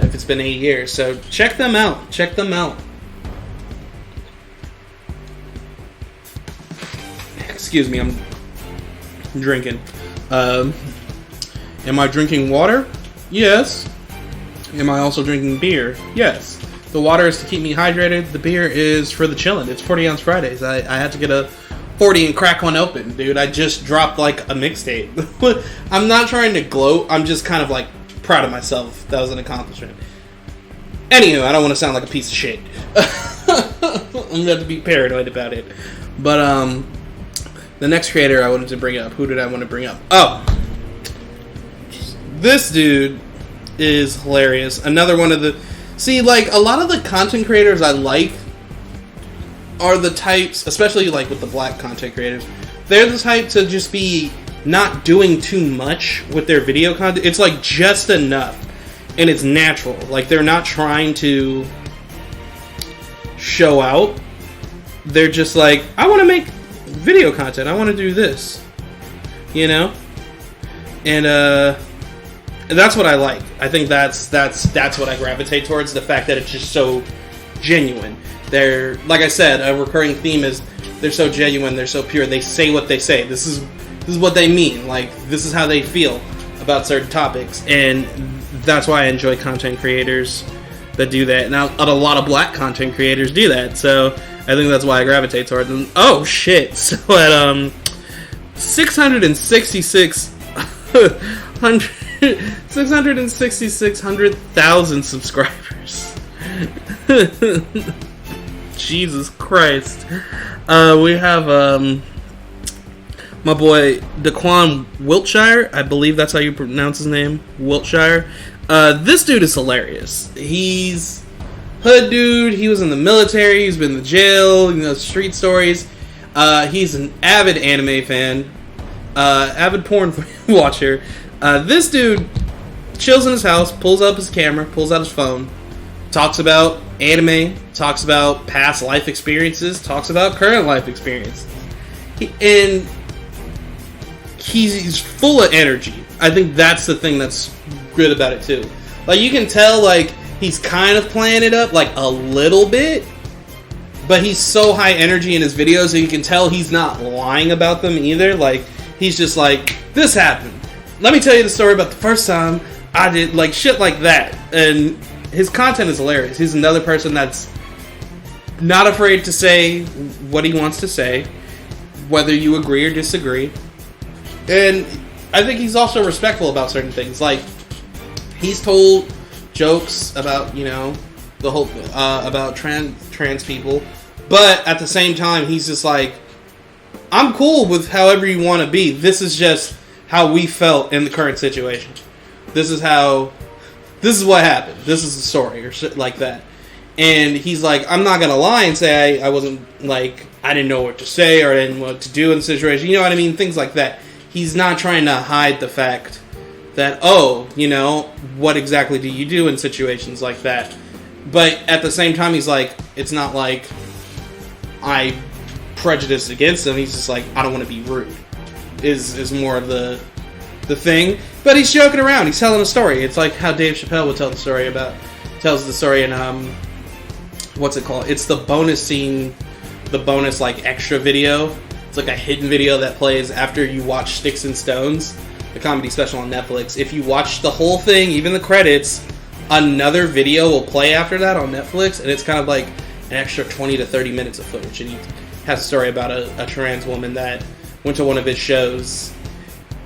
If it's been 8 years. So check them out. Excuse me, I'm drinking. Am I drinking water? Yes. Am I also drinking beer? Yes. The water is to keep me hydrated. The beer is for the chillin'. It's 40 ounce Fridays. I had to get a 40 and crack one open, dude. I just dropped like a mixtape. I'm not trying to gloat. I'm just kind of like proud of myself. That was an accomplishment. Anywho, I don't want to sound like a piece of shit. I'm gonna have to be paranoid about it. But the next creator I wanted to bring up. Who did I want to bring up? Oh, this dude is hilarious. Another one of the... See, like, a lot of the content creators I like are the types, especially, like, with the black content creators, they're the type to just be not doing too much with their video content. It's like just enough, and it's natural. Like they're not trying to show out. They're just like, I want to make video content. I want to do this, you know, and that's what I like. I think that's what I gravitate towards. The fact that it's just so genuine. They're, like I said, a recurring theme is they're so genuine. They're so pure. They say what they say. This is what they mean. Like, this is how they feel about certain topics, and that's why I enjoy content creators that do that. Now, a lot of black content creators do that, so I think that's why I gravitate towards them. Oh shit! So at 666,000 subscribers. Jesus Christ. We have my boy Daquan Wiltshire. I believe that's how you pronounce his name. Wiltshire. This dude is hilarious. He's hood dude. He was in the military. He's been in the jail. You know, street stories. He's an avid anime fan. Avid porn watcher. This dude chills in his house, pulls up his camera, pulls out his phone, talks about anime, talks about past life experiences, talks about current life experience. And he's full of energy. I think that's the thing that's good about it too. Like, you can tell, like, he's kind of playing it up, like, a little bit, but he's so high energy in his videos that you can tell he's not lying about them either. Like, he's just like, this happened. Let me tell you the story about the first time I did, like, shit like that. And his content is hilarious. He's another person that's not afraid to say what he wants to say, whether you agree or disagree. And I think he's also respectful about certain things. Like, he's told jokes about, you know, the whole about trans people, but at the same time, he's just like, I'm cool with however you want to be. This is just how we felt in the current situation. This is what happened. This is the story, or shit like that. And he's like, I'm not gonna lie and say I wasn't, like, I didn't know what to say or I didn't know what to do in the situation. You know what I mean? Things like that. He's not trying to hide the fact that, oh, you know, what exactly do you do in situations like that? But at the same time, he's like, it's not like I prejudice against him. He's just like, I don't want to be rude. Is more of the thing. But he's joking around. He's telling a story. It's like how Dave Chappelle would tells the story in what's it called? It's the bonus scene, the bonus, like, extra video. It's like a hidden video that plays after you watch Sticks and Stones, the comedy special on Netflix. If you watch the whole thing, even the credits, another video will play after that on Netflix, and it's kind of like an extra 20 to 30 minutes of footage. And he has a story about a trans woman that went to one of his shows,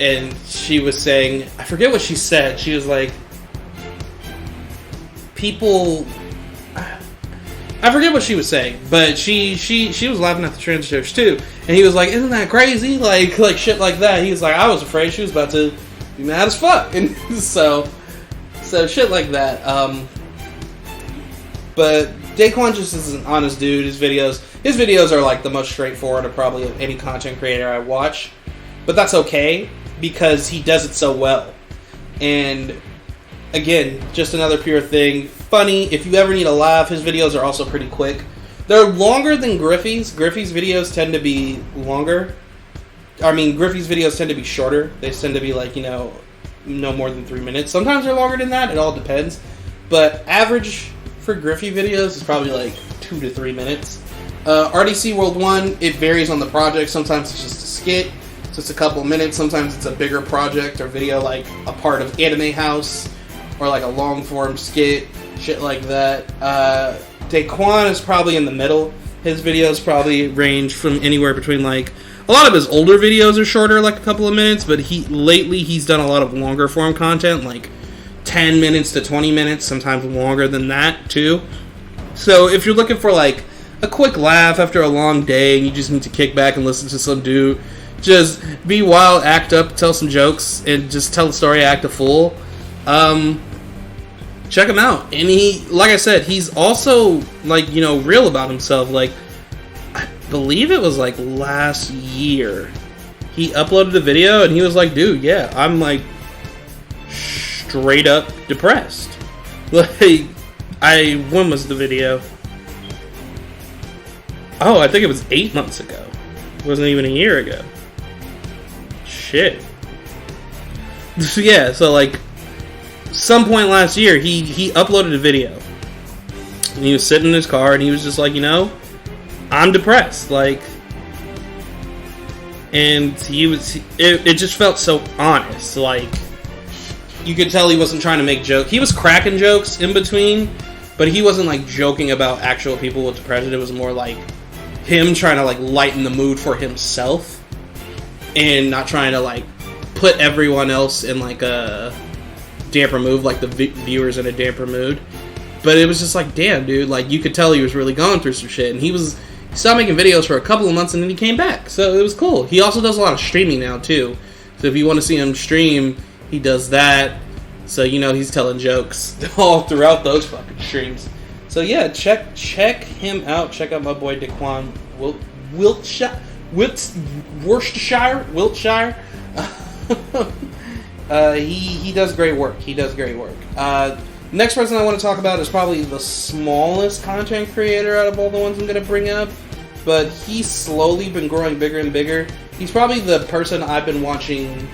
and she was saying, I forget what she said. She was like, people, I forget what she was saying, but she was laughing at the trans jokes too. And he was like, isn't that crazy? Like shit like that. He was like, I was afraid she was about to be mad as fuck. And so shit like that. But Daquan just is an honest dude. His videos are like the most straightforward of probably any content creator I watch. But that's okay, because he does it so well. And again, just another pure thing. Funny. If you ever need a laugh, his videos are also pretty quick. They're longer than Griffey's. Griffey's videos tend to be longer. I mean, Griffey's videos tend to be shorter. They tend to be like, you know, no more than 3 minutes. Sometimes they're longer than that. It all depends. But average for Griffey videos is probably like 2 to 3 minutes. RDC World 1, it varies on the project. Sometimes it's just a skit. So it's a couple minutes. Sometimes it's a bigger project or video, like a part of Anime House, or like a long form skit, shit like that. Daquan is probably in the middle. His videos probably range from anywhere between, like, a lot of his older videos are shorter, like a couple of minutes, but lately he's done a lot of longer form content, like 10 minutes to 20 minutes, sometimes longer than that too. So if you're looking for like a quick laugh after a long day and you just need to kick back and listen to some dude just be wild, act up, tell some jokes, and just tell the story, act a fool, check him out. And he, like I said, he's also, like, you know, real about himself. Like, I believe it was like last year he uploaded a video and he was like, dude, yeah, I'm like straight up depressed. Like, when was the video? Oh, I think it was 8 months ago. It wasn't even a year ago. Shit. Yeah, so like, some point last year, he uploaded a video. And he was sitting in his car and he was just like, you know, I'm depressed. Like, and it just felt so honest. Like, you could tell he wasn't trying to make jokes. He was cracking jokes in between, but he wasn't like joking about actual people with depression. It was more like him trying to like lighten the mood for himself and not trying to like put everyone else in like a damper mood, like the viewers in a damper mood. But it was just like, damn, dude, like you could tell he was really going through some shit, and he stopped making videos for a couple of months and then he came back. So it was cool. He also does a lot of streaming now too. So if you want to see him stream, he does that. So you know he's telling jokes all throughout those fucking streams. So yeah, check him out. Check out my boy Daquan Wiltshire. He does great work. Next person I want to talk about is probably the smallest content creator out of all the ones I'm going to bring up, but he's slowly been growing bigger and bigger. He's probably the person I've been watching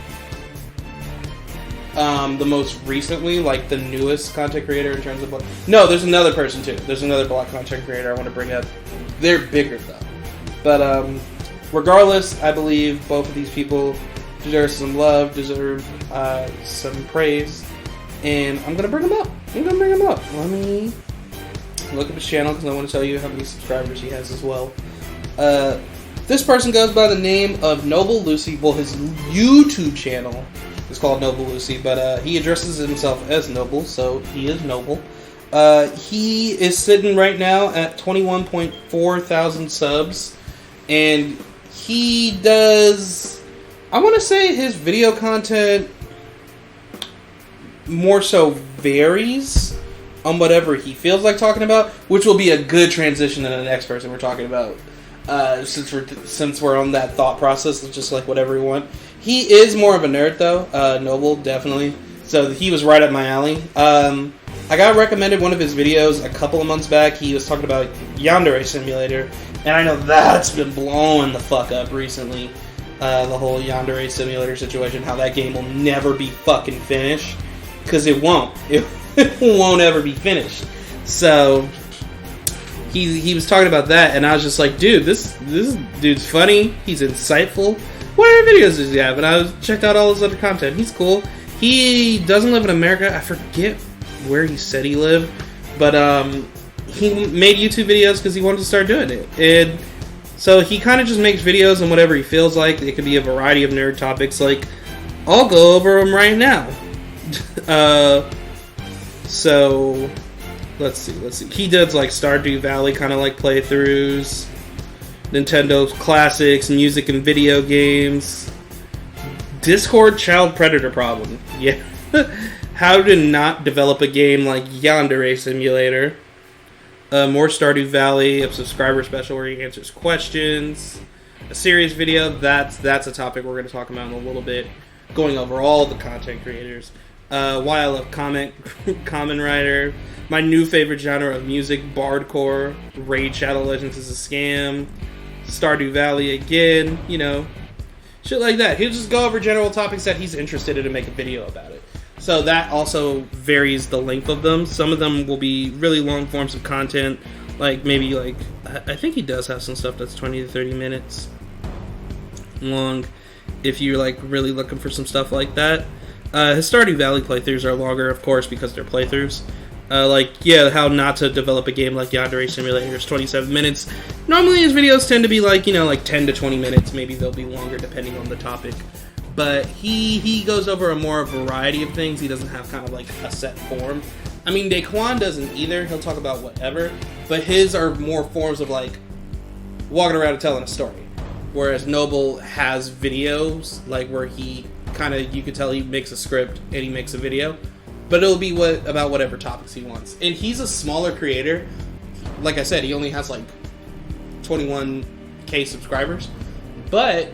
the most recently, like the newest content creator in terms of... No, there's another person too. There's another black content creator I want to bring up. They're bigger though. But regardless, I believe both of these people deserve some love, deserve some praise, and I'm gonna bring them up. Let me look up his channel because I want to tell you how many subscribers he has as well. This person goes by the name of Noble Lucy. Well, his YouTube channel is called Noble Lucy, but he addresses himself as Noble, so he is Noble. He is sitting right now at 21.4 thousand subs, and he does, I want to say his video content more so varies on whatever he feels like talking about, which will be a good transition to the next person we're talking about. Since we're on that thought process of just like whatever we want. He is more of a nerd though, Noble, definitely. So he was right up my alley. I got recommended one of his videos a couple of months back. He was talking about Yandere Simulator, and I know that's been blowing the fuck up recently. The whole Yandere Simulator situation, how that game will never be fucking finished. Because it won't. It won't ever be finished. So he was talking about that, and I was just like, dude, this dude's funny. He's insightful. What other videos does he have? And I checked out all his other content. He's cool. He doesn't live in America. I forget where he said he lived, but he made YouTube videos because he wanted to start doing it. And so he kind of just makes videos on whatever he feels like. It could be a variety of nerd topics. Like, I'll go over them right now. So let's see. He does like Stardew Valley kind of like playthroughs, Nintendo classics, music and video games, Discord child predator problem. Yeah. How to not develop a game like Yandere Simulator. More Stardew Valley, a subscriber special where he answers questions. A serious video, that's a topic we're going to talk about in a little bit. Going over all the content creators. Why I love Common Writer. My new favorite genre of music, Bardcore. Raid Shadow Legends is a scam. Stardew Valley again, you know. Shit like that. He'll just go over general topics that he's interested in and make a video about it. So that also varies the length of them. Some of them will be really long forms of content. Like maybe like, I think he does have some stuff that's 20 to 30 minutes long. If you're like really looking for some stuff like that. His Stardew Valley playthroughs are longer, of course, because they're playthroughs. How not to develop a game like Yandere Simulator is 27 minutes. Normally his videos tend to be like, like 10 to 20 minutes. Maybe they'll be longer depending on the topic. But he goes over a more variety of things. He doesn't have kind of like a set form. I mean, Daquan doesn't either. He'll talk about whatever. But his are more forms of like walking around and telling a story. Whereas Noble has videos like where he kind of, you could tell he makes a script and he makes a video, but it'll be about whatever topics he wants. And he's a smaller creator. Like I said, he only has like 21k subscribers, but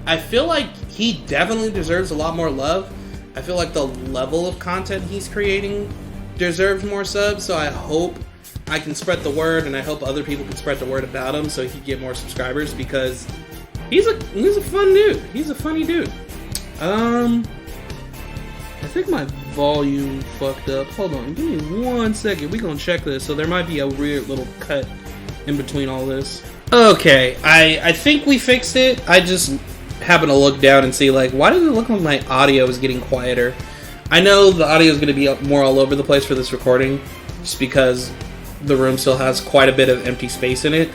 I feel like he definitely deserves a lot more love. I feel like the level of content he's creating deserves more subs, so I hope I can spread the word, and I hope other people can spread the word about him so he can get more subscribers, because he's a fun dude. He's a funny dude. I think my volume fucked up. Hold on, give me 1 second. We're gonna check this. So there might be a weird little cut in between all this. Okay, I think we fixed it. I just happened to look down and see, like, why does it look like my audio is getting quieter? I know the audio is going to be more all over the place for this recording, just because the room still has quite a bit of empty space in it.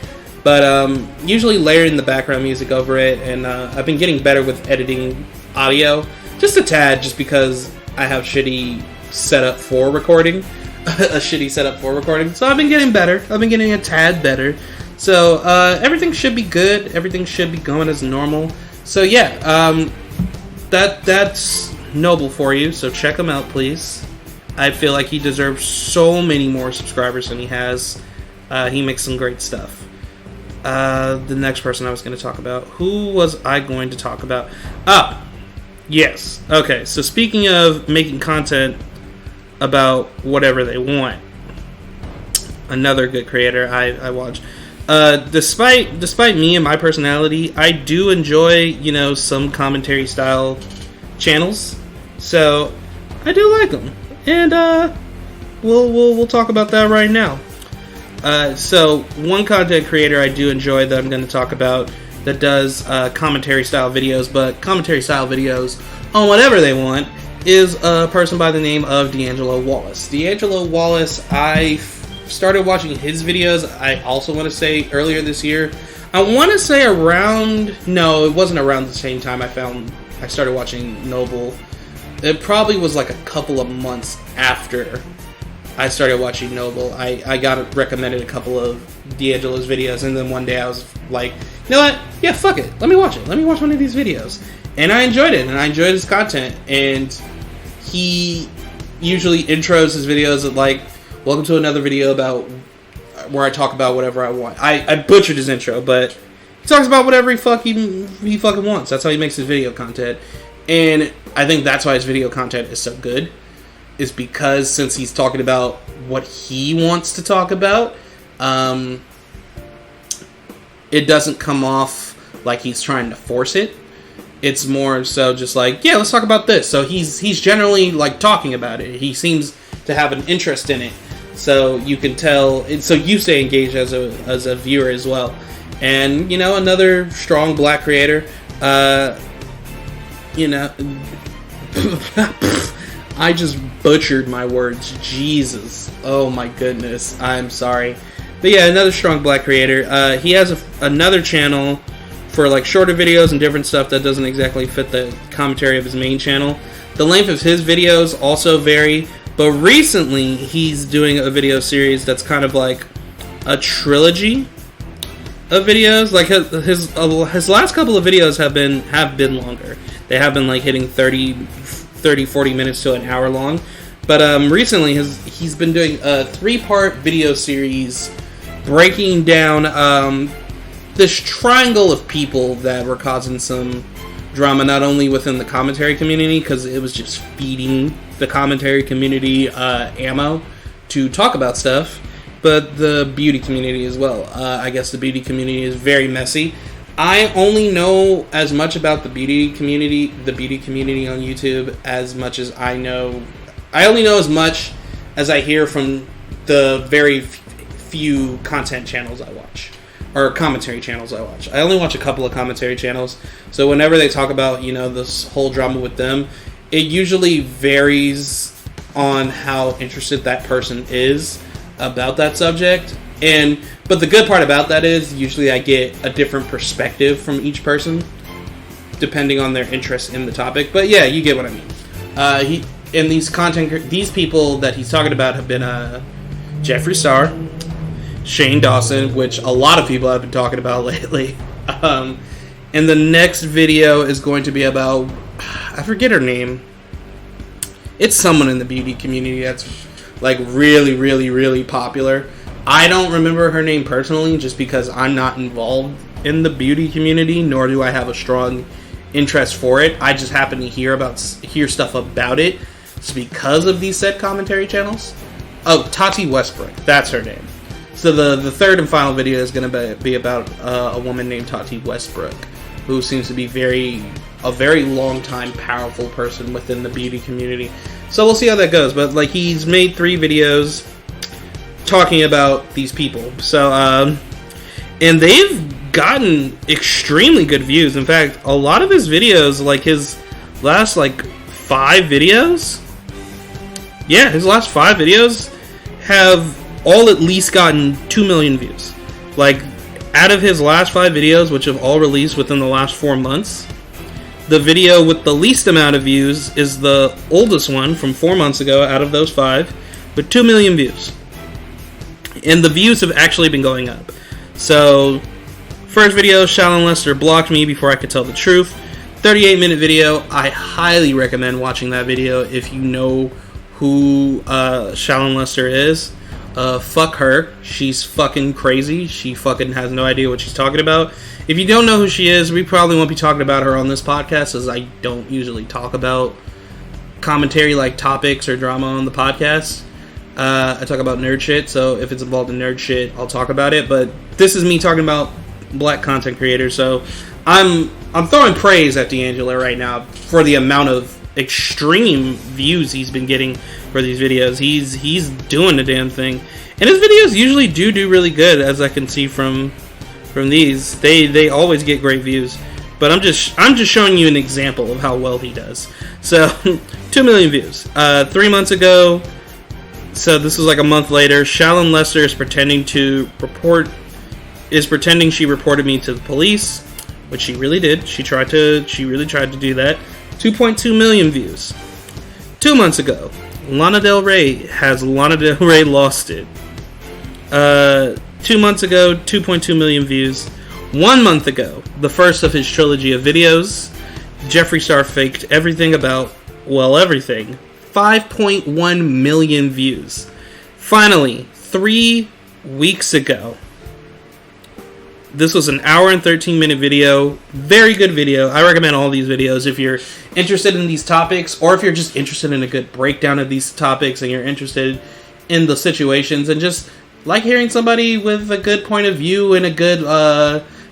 But usually layering the background music over it, and I've been getting better with editing audio, just a tad, just because I have shitty setup for recording, a shitty setup for recording. So I've been getting better. I've been getting a tad better. So everything should be good. Everything should be going as normal. So yeah, that's Noble for you. So check him out, please. I feel like he deserves so many more subscribers than he has. He makes some great stuff. The next person I was going to talk about. Who was I going to talk about? Yes. Okay, so speaking of making content about whatever they want, another good creator I watch. Despite me and my personality, I do enjoy, some commentary style channels. So I do like them, and we'll talk about that right now. So one content creator I do enjoy that I'm going to talk about that does commentary style videos, but commentary style videos on whatever they want, is a person by the name of D'Angelo Wallace. D'Angelo Wallace, I started watching his videos, I also want to say earlier this year. I want to say no, it wasn't around the same time I started watching Noble. It probably was like a couple of months after I started watching Noble. I got recommended a couple of D'Angelo's videos, and then one day I was like, you know what? Yeah, fuck it. Let me watch it. Let me watch one of these videos. And I enjoyed it, and I enjoyed his content. And he usually intros his videos at like, welcome to another video about where I talk about whatever I want. I butchered his intro, but he talks about whatever he fucking wants. That's how he makes his video content. And I think that's why his video content is so good, is because since he's talking about what he wants to talk about, it doesn't come off like he's trying to force it. It's more so just like, yeah, let's talk about this. So he's generally like talking about it. He seems to have an interest in it. So you can tell, so you stay engaged as a viewer as well. And, another strong black creator, I just butchered my words. Jesus. Oh my goodness. I'm sorry. But yeah, another strong black creator. He has another channel for like shorter videos and different stuff that doesn't exactly fit the commentary of his main channel. The length of his videos also vary, but recently he's doing a video series that's kind of like a trilogy of videos. Like his last couple of videos have been longer. They have been like hitting 30, 40 minutes to an hour long. But recently he's been doing a 3-part video series breaking down this triangle of people that were causing some drama, not only within the commentary community, because it was just feeding the commentary community ammo to talk about stuff, but the beauty community as well. I guess the beauty community is very messy. I only know as much about the beauty community on YouTube as much as I know. I only know as much as I hear from the very few content channels I watch, or commentary channels I watch. I only watch a couple of commentary channels, so whenever they talk about, this whole drama with them, it usually varies on how interested that person is about that subject. But the good part about that is usually I get a different perspective from each person, depending on their interest in the topic. But yeah, you get what I mean. These people that he's talking about have been Jeffree Star, Shane Dawson, which a lot of people have been talking about lately. And the next video is going to be about, I forget her name. It's someone in the beauty community that's like really, really, really popular. I don't remember her name personally, just because I'm not involved in the beauty community, nor do I have a strong interest for it. I just happen to hear stuff about it. It's because of these said commentary channels. Oh, Tati Westbrook. That's her name. So the third and final video is going to be about a woman named Tati Westbrook, who seems to be a very long time powerful person within the beauty community. So we'll see how that goes. But like, he's made 3 videos talking about these people. So and they've gotten extremely good views. In fact, a lot of his videos, like his last 5 videos, his last 5 videos have all at least gotten 2 million views. Like, out of his last 5 videos, which have all released within the last 4 months, the video with the least amount of views is the oldest one from 4 months ago out of those 5, with 2 million views. And the views have actually been going up. So, first video, Shallon Lester blocked me before I could tell the truth. 38-minute video. I highly recommend watching that video if you know who Shallon Lester is. Fuck her. She's fucking crazy. She fucking has no idea what she's talking about. If you don't know who she is, we probably won't be talking about her on this podcast, as I don't usually talk about commentary like topics or drama on the podcast. I talk about nerd shit, so if it's involved in nerd shit, I'll talk about it. But this is me talking about black content creators, so I'm throwing praise at D'Angelo right now for the amount of extreme views he's been getting for these videos. He's doing the damn thing, and his videos usually do really good, as I can see from these. They always get great views, but I'm just showing you an example of how well he does. So 2 million views 3 months ago. So this is like a month later. Shallon Lester is pretending she reported me to the police, which she really did. She really tried to do that. 2.2 million views. 2 months ago, Lana Del Rey has Lana Del Rey Lost It. 2 months ago, 2.2 million views. 1 month ago, the first of his trilogy of videos, Jeffree Star faked everything about, well, everything. 5.1 million views. Finally, 3 weeks ago, this was an hour and 13-minute video. Very good video. I recommend all these videos if you're interested in these topics, or if you're just interested in a good breakdown of these topics and you're interested in the situations and just like hearing somebody with a good point of view and a good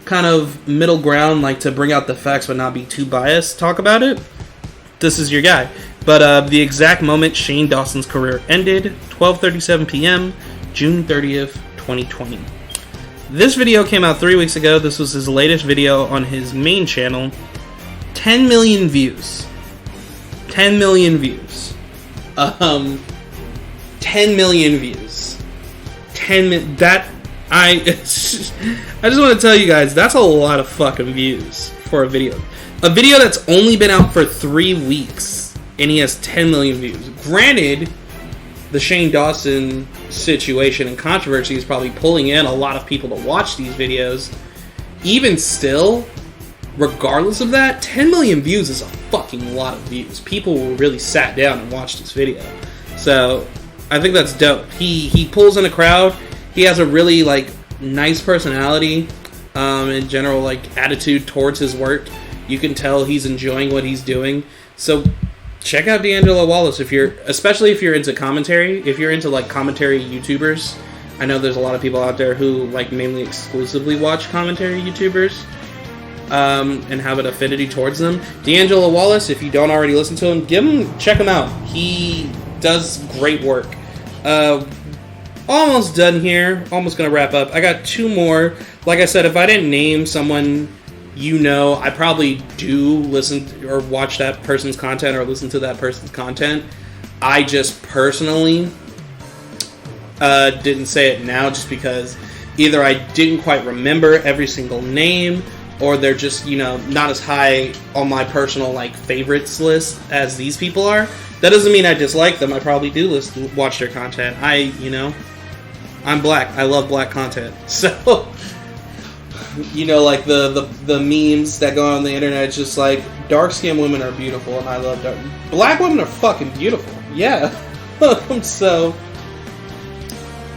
kind of middle ground, like to bring out the facts but not be too biased, talk about it. This is your guy. But the exact moment Shane Dawson's career ended, 12:37 p.m., June 30th, 2020. This video came out 3 weeks ago. This was his latest video on his main channel. 10 million views. 10 million views. 10 million views. I just want to tell you guys, that's a lot of fucking views for a video. A video that's only been out for 3 weeks, and he has 10 million views. Granted, the Shane Dawson situation and controversy is probably pulling in a lot of people to watch these videos. Even still, regardless of that, 10 million views is a fucking lot of views. People really sat down and watched this video. So, I think that's dope. He pulls in a crowd. He has a really, nice personality, in general, attitude towards his work. You can tell he's enjoying what he's doing. So, check out D'Angelo Wallace especially if you're into commentary. If you're into commentary YouTubers, I know there's a lot of people out there who mainly exclusively watch commentary YouTubers and have an affinity towards them. D'Angelo Wallace, if you don't already listen to him, check him out. He does great work. Almost done here. Almost gonna wrap up. I got 2 more. Like I said, if I didn't name someone, I probably do listen or watch that person's content or listen to that person's content. I just personally didn't say it now just because either I didn't quite remember every single name, or they're just, not as high on my personal, favorites list as these people are. That doesn't mean I dislike them. I probably do watch their content. I'm black. I love black content. So... the memes that go on the internet, it's just dark-skinned women are beautiful, and I love black women are fucking beautiful. Yeah. So,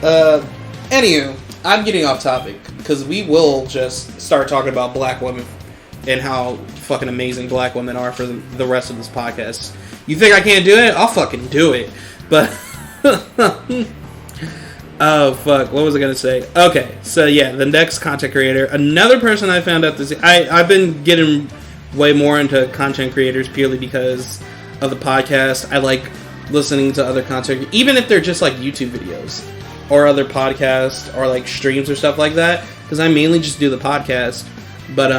anywho, I'm getting off topic, because we will just start talking about black women and how fucking amazing black women are for the rest of this podcast. You think I can't do it? I'll fucking do it. But oh fuck, what was I gonna say? Okay, so yeah, the next content creator, another person I found out this. I've been getting way more into content creators purely because of the podcast. I like listening to other content, even if they're just like YouTube videos or other podcasts or like streams or stuff like that, because I mainly just do the podcast. But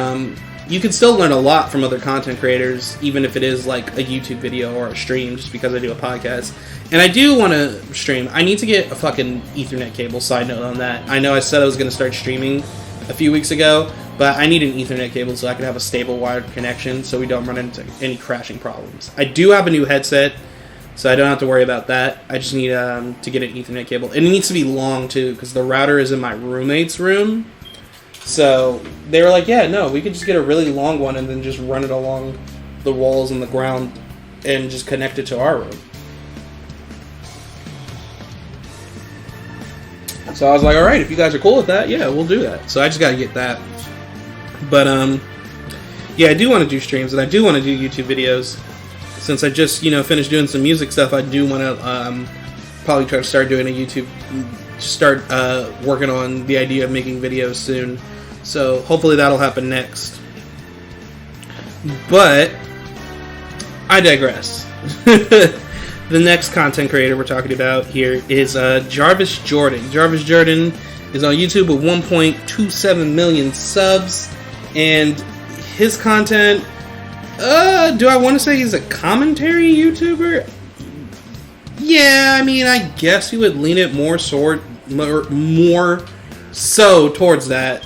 you can still learn a lot from other content creators, even if it is like a YouTube video or a stream, just because I do a podcast. And I do want to stream. I need to get a fucking Ethernet cable. Side note on that. I know I said I was going to start streaming a few weeks ago, but I need an Ethernet cable so I can have a stable wired connection so we don't run into any crashing problems. I do have a new headset, so I don't have to worry about that. I just need to get an Ethernet cable. And it needs to be long, too, because the router is in my roommate's room. So they were like, yeah, no, we could just get a really long one and then just run it along the walls and the ground and just connect it to our room. So I was like, alright, if you guys are cool with that, yeah, we'll do that. So I just gotta get that. But, yeah, I do want to do streams, and I do want to do YouTube videos. Since I just, finished doing some music stuff, I do want to, probably try to start doing a YouTube, start, working on the idea of making videos soon. So, hopefully that'll happen next. But, I digress. The next content creator we're talking about here is Jarvis Jordan. Jarvis Jordan is on YouTube with 1.27 million subs, and his content, do I want to say he's a commentary YouTuber? Yeah, I mean, I guess you would lean it more so towards that.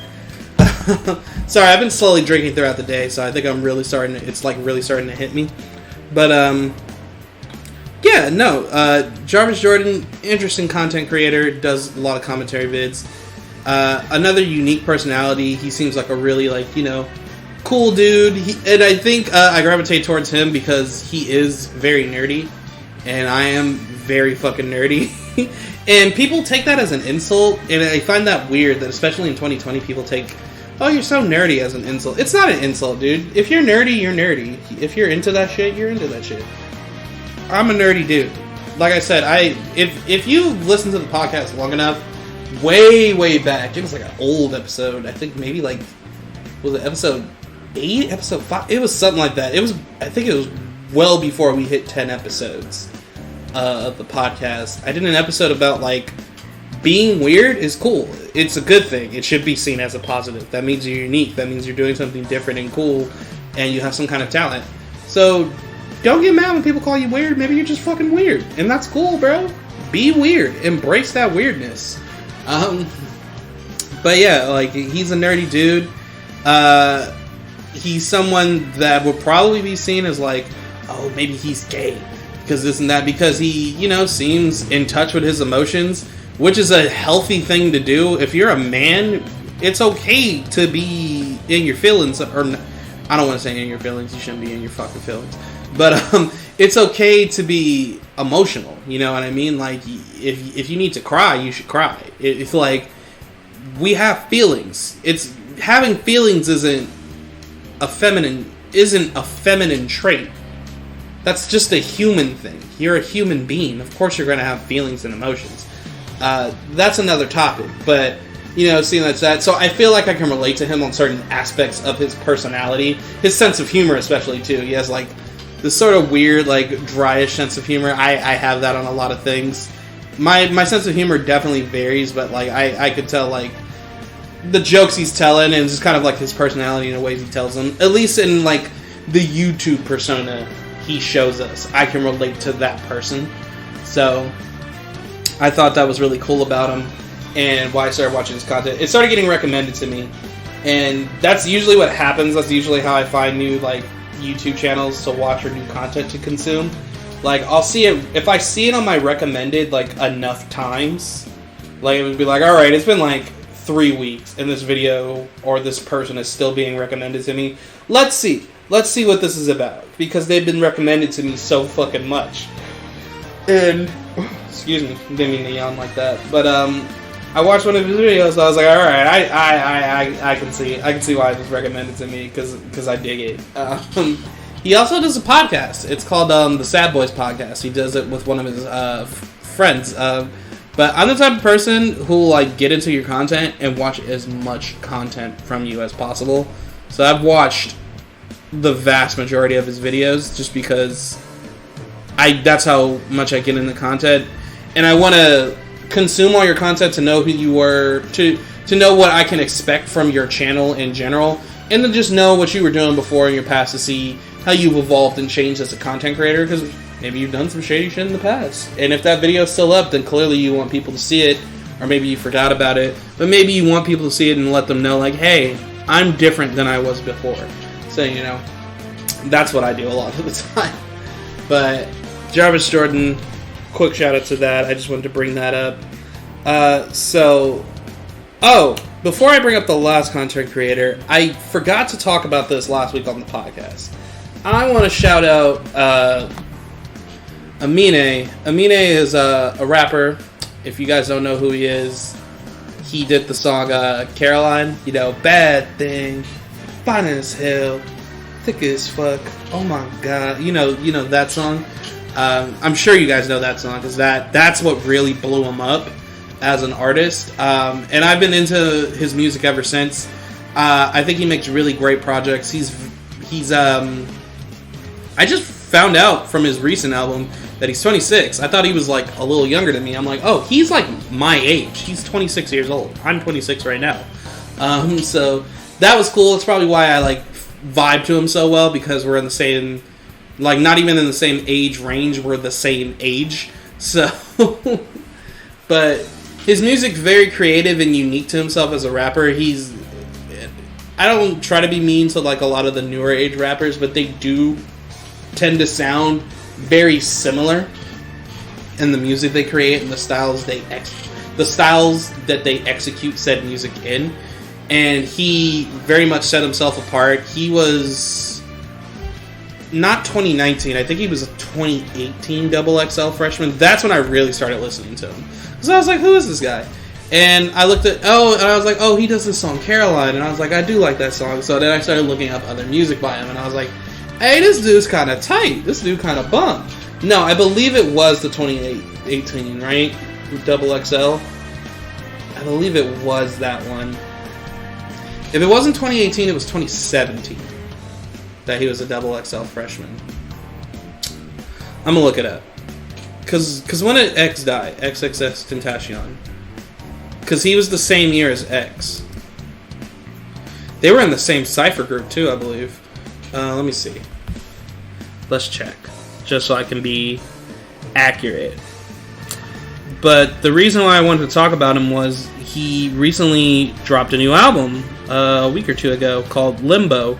Sorry, I've been slowly drinking throughout the day, so I think I'm really starting to, it's like really starting to hit me. But, yeah, no, Jarvis Jordan, interesting content creator, does a lot of commentary vids. Another unique personality. He seems like a really, cool dude. And I think I gravitate towards him because he is very nerdy. And I am very fucking nerdy. And people take that as an insult. And I find that weird that especially in 2020 people take, oh, you're so nerdy as an insult. It's not an insult, dude. If you're nerdy, you're nerdy. If you're into that shit, you're into that shit. I'm a nerdy dude. Like I said, if you listen to the podcast long enough, way back, it was like an old episode. I think maybe was it episode 8, episode 5? It was something like that. I think it was well before we hit 10 episodes of the podcast. I did an episode about being weird is cool. It's a good thing. It should be seen as a positive. That means you're unique. That means you're doing something different and cool, and you have some kind of talent. So don't get mad when people call you weird. Maybe you're just fucking weird. And that's cool, bro. Be weird. Embrace that weirdness. But yeah, he's a nerdy dude. He's someone that would probably be seen as oh, maybe he's gay. Because this and that. Because he, seems in touch with his emotions. Which is a healthy thing to do. If you're a man, it's okay to be in your feelings. Or, I don't want to say in your feelings. You shouldn't be in your fucking feelings. But it's okay to be emotional, you know what I mean? If you need to cry, you should cry. It's we have feelings. It's having feelings isn't a feminine trait. That's just a human thing. You're a human being. Of course, you're going to have feelings and emotions. That's another topic, but seeing that's that. So I feel like I can relate to him on certain aspects of his personality, his sense of humor, especially too. He has this sort of weird, dryish sense of humor. I have that on a lot of things. My sense of humor definitely varies, but, I could tell, the jokes he's telling and just kind of, his personality and the ways he tells them. At least in, the YouTube persona he shows us. I can relate to that person. So, I thought that was really cool about him and why I started watching his content. It started getting recommended to me. And that's usually what happens. That's usually how I find new, YouTube channels to watch or new content to consume. I'll see it if I see it on my recommended enough times. It would be alright, it's been 3 weeks and this video or this person is still being recommended to me. Let's see what this is about, because they've been recommended to me so fucking much. And excuse me, didn't mean to yawn like that. But I watched one of his videos, so I was like, all right, I can see why it was recommended to me because I dig it. He also does a podcast. It's called the Sad Boys Podcast. He does it with one of his friends. But I'm the type of person who will like get into your content and watch as much content from you as possible. So I've watched the vast majority of his videos just because that's how much I get into content, and I want to consume all your content to know who you were, to know what I can expect from your channel in general, and to just know what you were doing before in your past to see how you've evolved and changed as a content creator, because maybe you've done some shady shit in the past. And if that video's still up, then clearly you want people to see it, or maybe you forgot about it, but maybe you want people to see it and let them know, like, hey, I'm different than I was before. So, you know, that's what I do a lot of the time. But Jarvis Jordan, quick shout out to that. I just wanted to bring that up. Before I bring up the last content creator, I forgot to talk about this last week on the podcast. I want to shout out Amine. Amine is a rapper. If you guys don't know who he is, he did the song Caroline. You know, bad thing, fine as hell, thick as fuck. Oh my god, you know that song. I'm sure you guys know that song because that's what really blew him up as an artist. And I've been into his music ever since. I think he makes really great projects. He's I just found out from his recent album that he's 26. I thought he was like a little younger than me. I'm like, oh, he's like my age. He's 26 years old. I'm 26 right now. So that was cool. It's probably why I like vibe to him so well, because we're in the same, like, not even in the same age range. We're the same age. So, but his music's very creative and unique to himself as a rapper. I don't try to be mean to like a lot of the newer age rappers, but they do tend to sound very similar in the music they create and the styles that they execute said music in. And he very much set himself apart. He was not 2019. I think he was a 2018 XXL freshman. That's when I really started listening to him. So I was like, who is this guy? And I looked at, and I was like, oh, he does this song Caroline. And I was like, I do like that song. So then I started looking up other music by him. And I was like, hey, this dude's kind of tight. This dude kind of bummed. No, I believe it was the 2018, right? XXL. I believe it was that one. If it wasn't 2018, it was 2017 that he was a XXL freshman. I'm gonna look it up. Cause when did X die? XXX Tentacion. Cause he was the same year as X. They were in the same cipher group too, I believe. Let me see. Let's check, just so I can be accurate. But the reason why I wanted to talk about him was he recently dropped a new album a week or two ago called Limbo,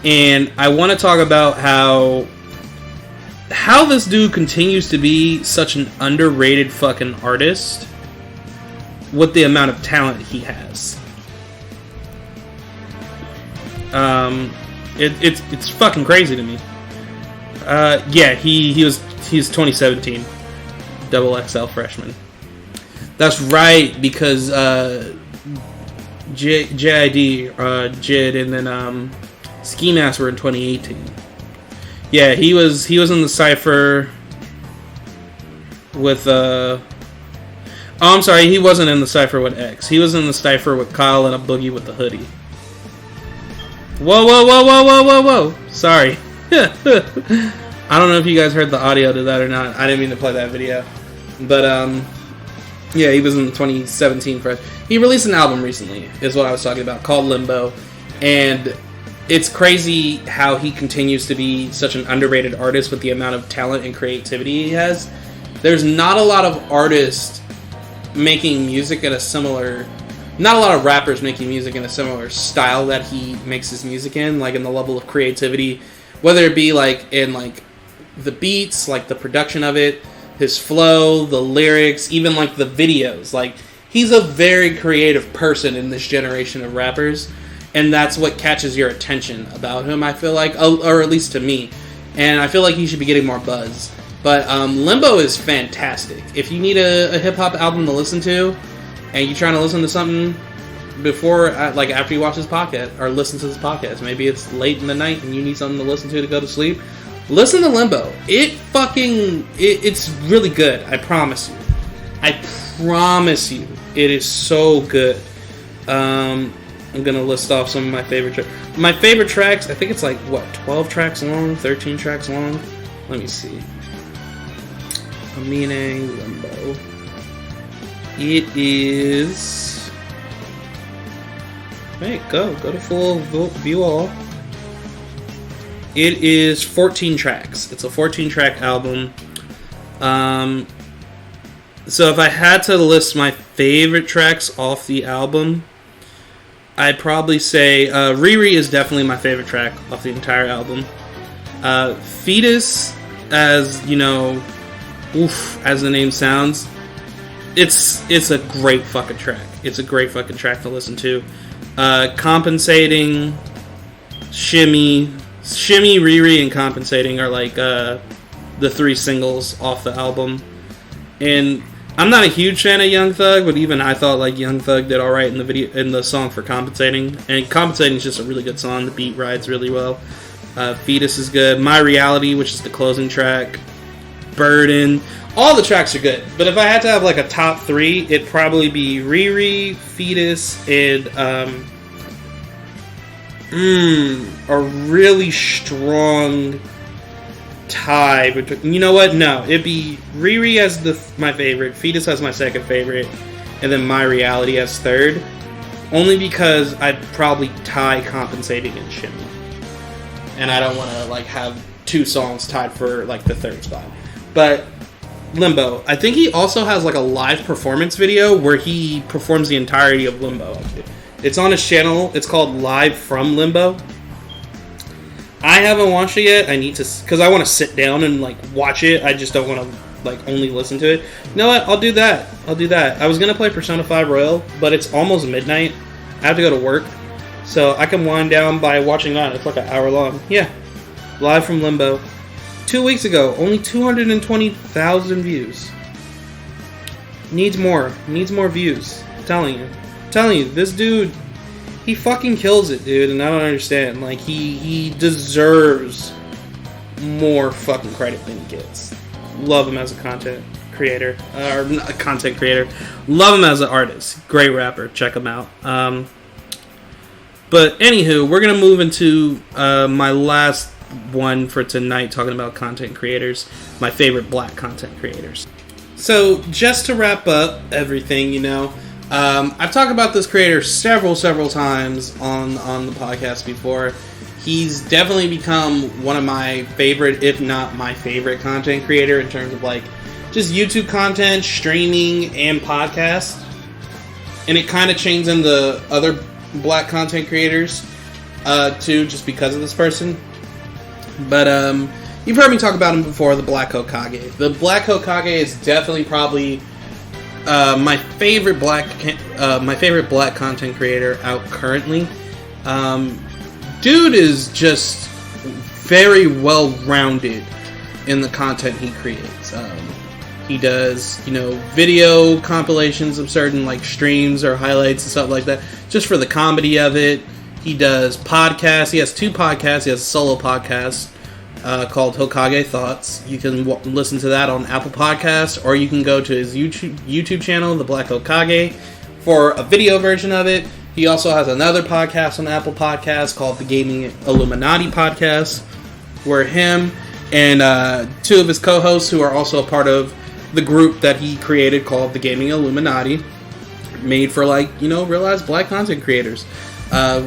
and I want to talk about how this dude continues to be such an underrated fucking artist with the amount of talent he has. It's fucking crazy to me. He's 2017 XXL freshman. That's right, because JID, Jid, and then Ski Mask were in 2018. Yeah, he was in the cipher with I'm sorry, he wasn't in the cipher with X. He was in the cipher with Kyle and a Boogie with the hoodie. Whoa. Sorry. I don't know if you guys heard the audio to that or not. I didn't mean to play that video. But, yeah, he was in 2017 first. He released an album recently, is what I was talking about, called Limbo. And it's crazy how he continues to be such an underrated artist with the amount of talent and creativity he has. There's not a lot of artists making music at a similar... Not a lot of rappers making music in a similar style that he makes his music in, like in the level of creativity, whether it be like in like the beats, like the production of it, his flow, the lyrics, even like the videos. Like, he's a very creative person in this generation of rappers, and that's what catches your attention about him, I feel like, or at least to me. And I feel like he should be getting more buzz. But Limbo is fantastic. If you need a hip-hop album to listen to, and you're trying to listen to something before, like after you watch this podcast or listen to this podcast, maybe it's late in the night and you need something to listen to go to sleep, listen to Limbo. It's really good. I promise you. It is so good. I'm gonna list off some of my favorite tracks. My favorite tracks, I think it's like, 12 tracks long, 13 tracks long? Let me see. Amine Limbo. It is... Hey, go to full view all. It is 14 tracks. It's a 14-track album. So if I had to list my favorite tracks off the album, I'd probably say Riri is definitely my favorite track off the entire album. Fetus, as you know, as the name sounds, it's a great fucking track. It's a great fucking track to listen to. Compensating, Shimmy, Riri, and Compensating are like the 3 singles off the album. And I'm not a huge fan of Young Thug, but even I thought like Young Thug did alright in the song for Compensating. And Compensating is just a really good song. The beat rides really well. Fetus is good. My Reality, which is the closing track. Burden. All the tracks are good. But if I had to have like a top 3, it'd probably be Riri, Fetus, and a really strong tie between, you know what? No, it'd be Riri as my favorite, Fetus as my second favorite, and then My Reality as third. Only because I'd probably tie Compensating and Shimmy, and I don't want to like have 2 songs tied for like the third spot. But Limbo, I think he also has like a live performance video where he performs the entirety of Limbo. It's on his channel. It's called Live from Limbo. I haven't watched it yet. I need to, because I want to sit down and like watch it. I just don't want to like only listen to it. You know what? I'll do that. I was gonna play Persona 5 Royal, but it's almost midnight. I have to go to work, so I can wind down by watching that. It's like an hour long. Yeah, Live from Limbo. 2 weeks ago, only 220,000 views. Needs more views. I'm telling you, this dude, he fucking kills it, dude, and I don't understand. Like, he deserves more fucking credit than he gets. Love him as a content creator. Love him as an artist. Great rapper. Check him out. But anywho, we're gonna move into my last one for tonight, talking about content creators. My favorite black content creators. So, just to wrap up everything, you know, I've talked about this creator several times on the podcast before. He's definitely become one of my favorite, if not my favorite, content creator in terms of like just YouTube content, streaming, and podcasts. And it kind of changed into other black content creators too, just because of this person. But you've heard me talk about him before, the Black Hokage. The Black Hokage is definitely probably my favorite black content creator out currently. Dude is just very well rounded in the content he creates. He does, you know, video compilations of certain like streams or highlights and stuff like that, just for the comedy of it. He does podcasts. He has 2 podcasts. He has a solo podcast called Hokage Thoughts. You can listen to that on Apple Podcasts, or you can go to his YouTube channel, The Black Hokage, for a video version of it. He also has another podcast on Apple Podcasts called The Gaming Illuminati Podcast, where him and 2 of his co-hosts, who are also a part of the group that he created called The Gaming Illuminati, made for, like, you know, realized black content creators.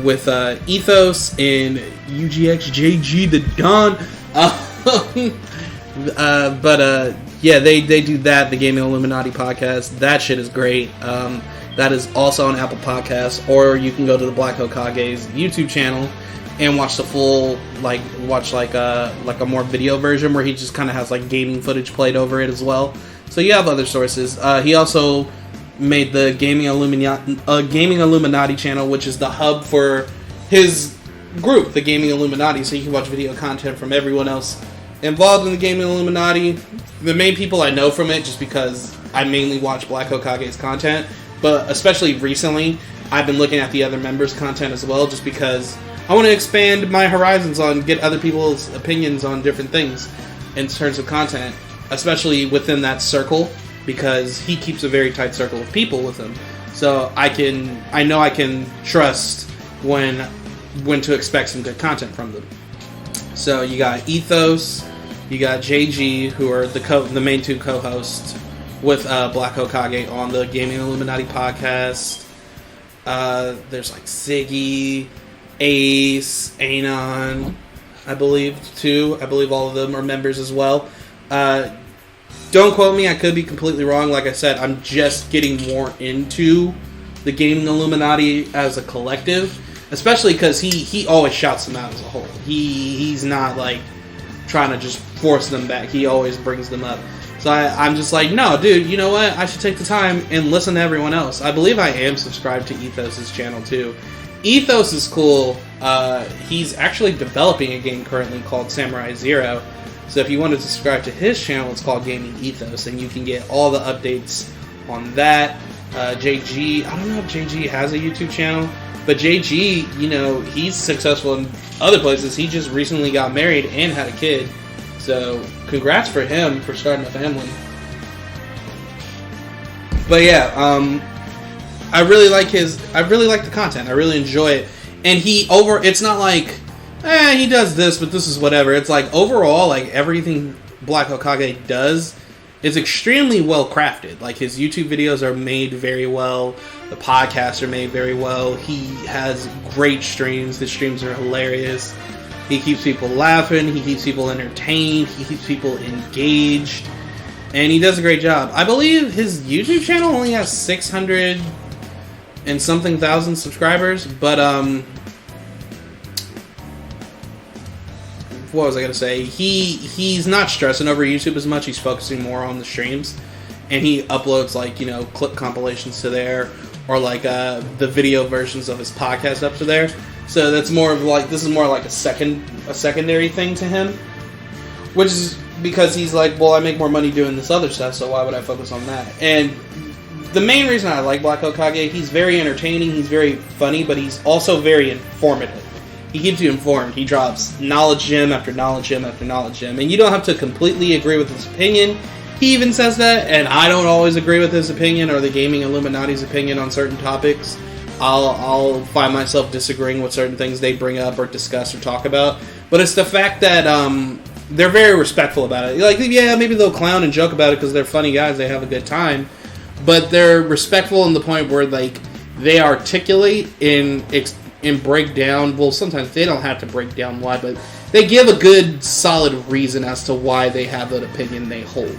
With Ethos and UGXJG the Don. Yeah, they do that, the Gaming Illuminati Podcast. That shit is great. That is also on Apple Podcasts, or you can go to the Black Hokage's YouTube channel and watch the full, like a more video version where he just kind of has like gaming footage played over it as well. So you have other sources. He also made the Gaming Illuminati channel, which is the hub for his group, the Gaming Illuminati, so you can watch video content from everyone else involved in the Gaming Illuminati. The main people I know from it, just because I mainly watch Black Hokage's content, but especially recently, I've been looking at the other members' content as well, just because I want to expand my horizons on get other people's opinions on different things in terms of content, especially within that circle, because he keeps a very tight circle of people with him. So I know I can trust when to expect some good content from them. So you got Ethos, you got JG, who are the main two co-hosts with Black Hokage on the Gaming Illuminati podcast. There's like Ziggy, Ace, Anon, I believe too. I believe all of them are members as well. Don't quote me, I could be completely wrong. Like I said, I'm just getting more into the Gaming Illuminati as a collective, especially because he always shouts them out as a whole. He's not like trying to just force them back. He always brings them up. So I'm just like, no, dude, you know what? I should take the time and listen to everyone else. I believe I am subscribed to Ethos' channel too. Ethos is cool. He's actually developing a game currently called Samurai Zero. So if you want to subscribe to his channel, it's called Gaming Ethos, and you can get all the updates on that. JG, I don't know if JG has a YouTube channel, but JG, you know, he's successful in other places. He just recently got married and had a kid. So congrats for him for starting a family. But yeah, I really like the content. I really enjoy it. And it's not like, he does this, but this is whatever. It's like, overall, like, everything Black Hokage does is extremely well crafted. Like, his YouTube videos are made very well. The podcasts are made very well. He has great streams. His streams are hilarious. He keeps people laughing. He keeps people entertained. He keeps people engaged. And he does a great job. I believe his YouTube channel only has 600 and something thousand subscribers, but what was I gonna say? He's not stressing over YouTube as much. He's focusing more on the streams, and he uploads, like, you know, clip compilations to there, or like the video versions of his podcast up to there. So that's more of like, this is more like a secondary thing to him, which is because he's like, well, I make more money doing this other stuff, so why would I focus on that? And the main reason I like Black Hokage, he's very entertaining, he's very funny, but he's also very informative. He keeps you informed. He drops knowledge gem after knowledge gem after knowledge gem, and you don't have to completely agree with his opinion. He even says that, and I don't always agree with his opinion or the Gaming Illuminati's opinion on certain topics. I'll find myself disagreeing with certain things they bring up or discuss or talk about. But it's the fact that they're very respectful about it. Like, yeah, maybe they'll clown and joke about it because they're funny guys, they have a good time. But they're respectful in the point where, like, they articulate and break down. Well, sometimes they don't have to break down why, but they give a good, solid reason as to why they have that opinion they hold.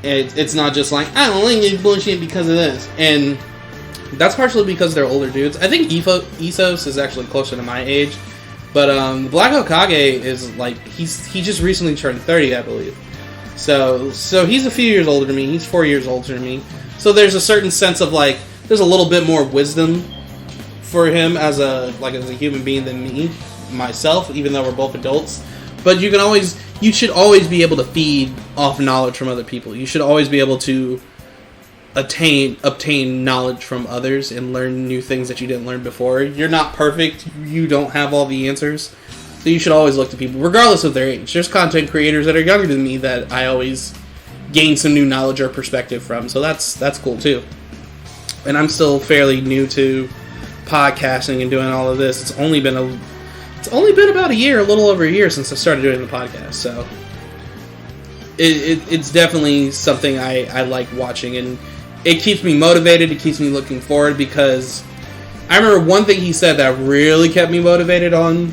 It's not just like, I don't like this bullshit because of this. And that's partially because they're older dudes. I think Ethos is actually closer to my age. But Black Hokage is like, he just recently turned 30, I believe. So he's a few years older than me. He's 4 years older than me. So there's a certain sense of, like, there's a little bit more wisdom for him as a human being than myself, even though we're both adults. But you should always be able to feed off knowledge from other people. You should always be able to obtain knowledge from others and learn new things that you didn't learn before. You're not perfect. You don't have all the answers. So you should always look to people, regardless of their age. There's content creators that are younger than me that I always gain some new knowledge or perspective from. So that's cool too. And I'm still fairly new to podcasting and doing all of this. It's only been about a year, a little over a year since I started doing the podcast. So it's definitely something I like watching, and it keeps me motivated. It keeps me looking forward, because I remember one thing he said that really kept me motivated on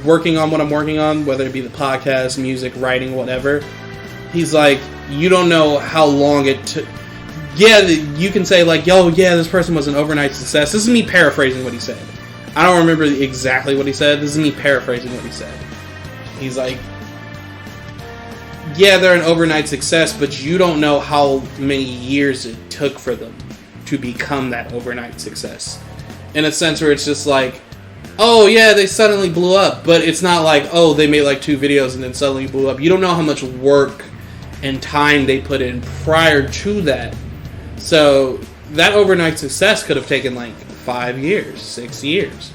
working on what I'm working on, whether it be the podcast, music, writing, whatever. He's like, you don't know how long it took. Yeah, you can say, like, yo, yeah, this person was an overnight success. This is me paraphrasing what he said. I don't remember exactly what he said. This is me paraphrasing what he said. He's like, yeah, they're an overnight success, but you don't know how many years it took for them to become that overnight success. In a sense where it's just like, oh, yeah, they suddenly blew up. But it's not like, oh, they made like 2 videos and then suddenly blew up. You don't know how much work and time they put in prior to that. So that overnight success could have taken like 5 years, 6 years,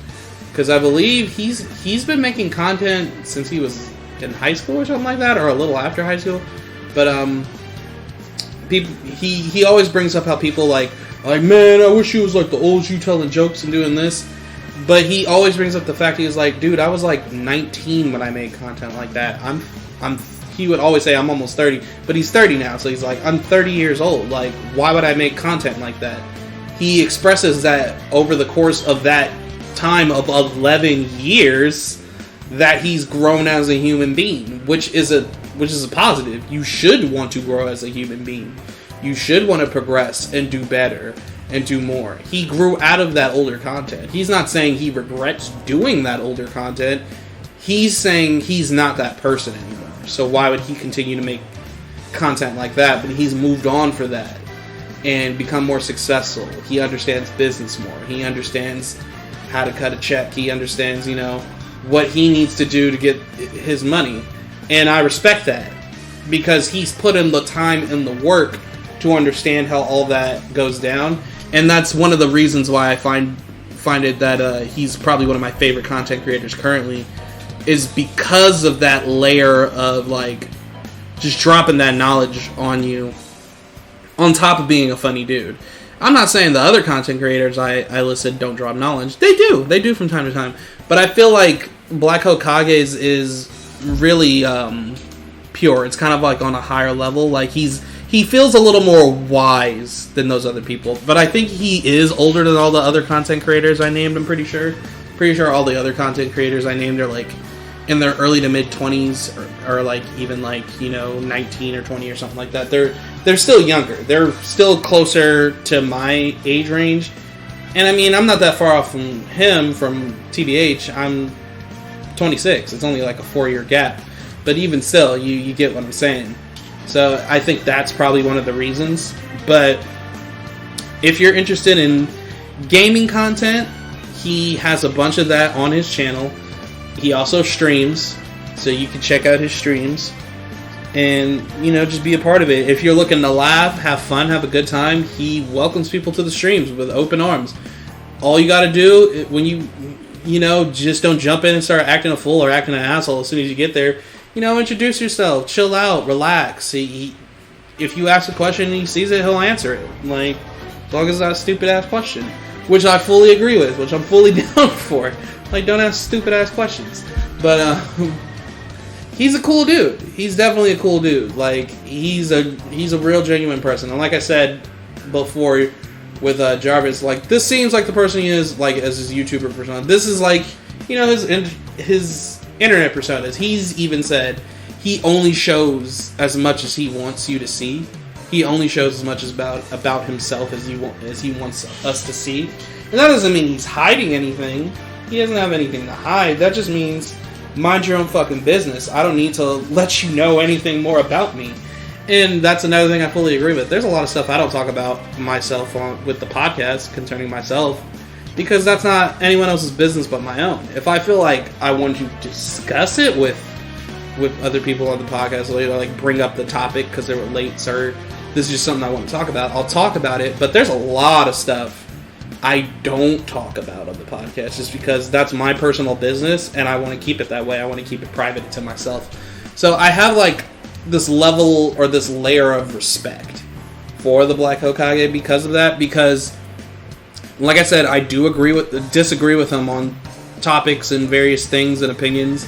because I believe he's been making content since he was in high school or something like that, or a little after high school. But people, he always brings up how people like, man, I wish he was like the old you telling jokes and doing this. But he always brings up the fact he was like, dude, I was like 19 when I made content like that. He would always say I'm almost 30, but he's 30 now, so he's like, I'm 30 years old. Like, why would I make content like that? He expresses that over the course of that time of 11 years that he's grown as a human being, which is a positive. You should want to grow as a human being. You should want to progress and do better and do more. He grew out of that older content. He's not saying he regrets doing that older content. He's saying he's not that person anymore. So why would he continue to make content like that? But he's moved on for that and become more successful. He understands business more. He understands how to cut a check. He understands, what he needs to do to get his money. And I respect that because he's put in the time and the work to understand how all that goes down. And that's one of the reasons why I find it that he's probably one of my favorite content creators currently, is because of that layer of like just dropping that knowledge on you on top of being a funny dude. I'm not saying the other content creators I listed don't drop knowledge. They do from time to time. But I feel like Black Hokage's is really pure. It's kind of like on a higher level. Like he feels a little more wise than those other people. But I think he is older than all the other content creators I named, I'm pretty sure. Pretty sure all the other content creators I named are like in their early to mid 20s or like even like 19 or 20 or something like that. They're still younger. They're still closer to my age range. And I mean, I'm not that far off from him, from TBH. I'm 26. It's only like a 4-year gap. But even still, you get what I'm saying. So I think that's probably one of the reasons. But if you're interested in gaming content, he has a bunch of that on his channel. He also streams, so you can check out his streams and, just be a part of it. If you're looking to laugh, have fun, have a good time, he welcomes people to the streams with open arms. All you gotta do when just don't jump in and start acting a fool or acting an asshole as soon as you get there. Introduce yourself, chill out, relax. If you ask a question and he sees it, he'll answer it. Like, as long as it's not a stupid ass question. Which I fully agree with, which I'm fully down for. Like, don't ask stupid-ass questions. But, he's a cool dude. He's definitely a cool dude. Like, he's a real genuine person. And like I said before with Jarvis, like, this seems like the person he is, like, as his YouTuber persona. This is like, his internet personas. He's even said he only shows as much as he wants you to see. He only shows as much as about himself as he wants us to see. And that doesn't mean he's hiding anything. He doesn't have anything to hide. That just means mind your own fucking business. I don't need to let you know anything more about me. And that's another thing I fully agree with. There's a lot of stuff I don't talk about myself with the podcast concerning myself, because that's not anyone else's business but my own. If I feel like I want to discuss it with other people on the podcast, like bring up the topic because they were late, sir, this is just something I want to talk about, I'll talk about it. But there's a lot of stuff I don't talk about on the podcast just because that's my personal business and I want to keep it that way. I want to keep it private to myself. So I have like this level or this layer of respect for the Black Hokage because of that. Because, like I said, I do disagree with him on topics and various things and opinions.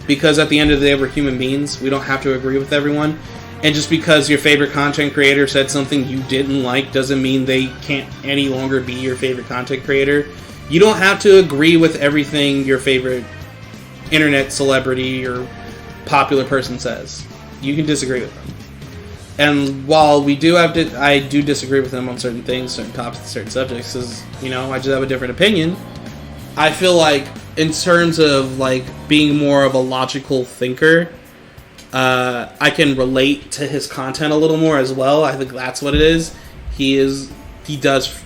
Because at the end of the day, we're human beings. We don't have to agree with everyone. And just because your favorite content creator said something you didn't like doesn't mean they can't any longer be your favorite content creator. You don't have to agree with everything your favorite internet celebrity or popular person says. You can disagree with them. And while I do disagree with them on certain things, certain topics, certain subjects, because, I just have a different opinion. I feel like in terms of like being more of a logical thinker, I can relate to his content a little more as well. I think that's what it is. He does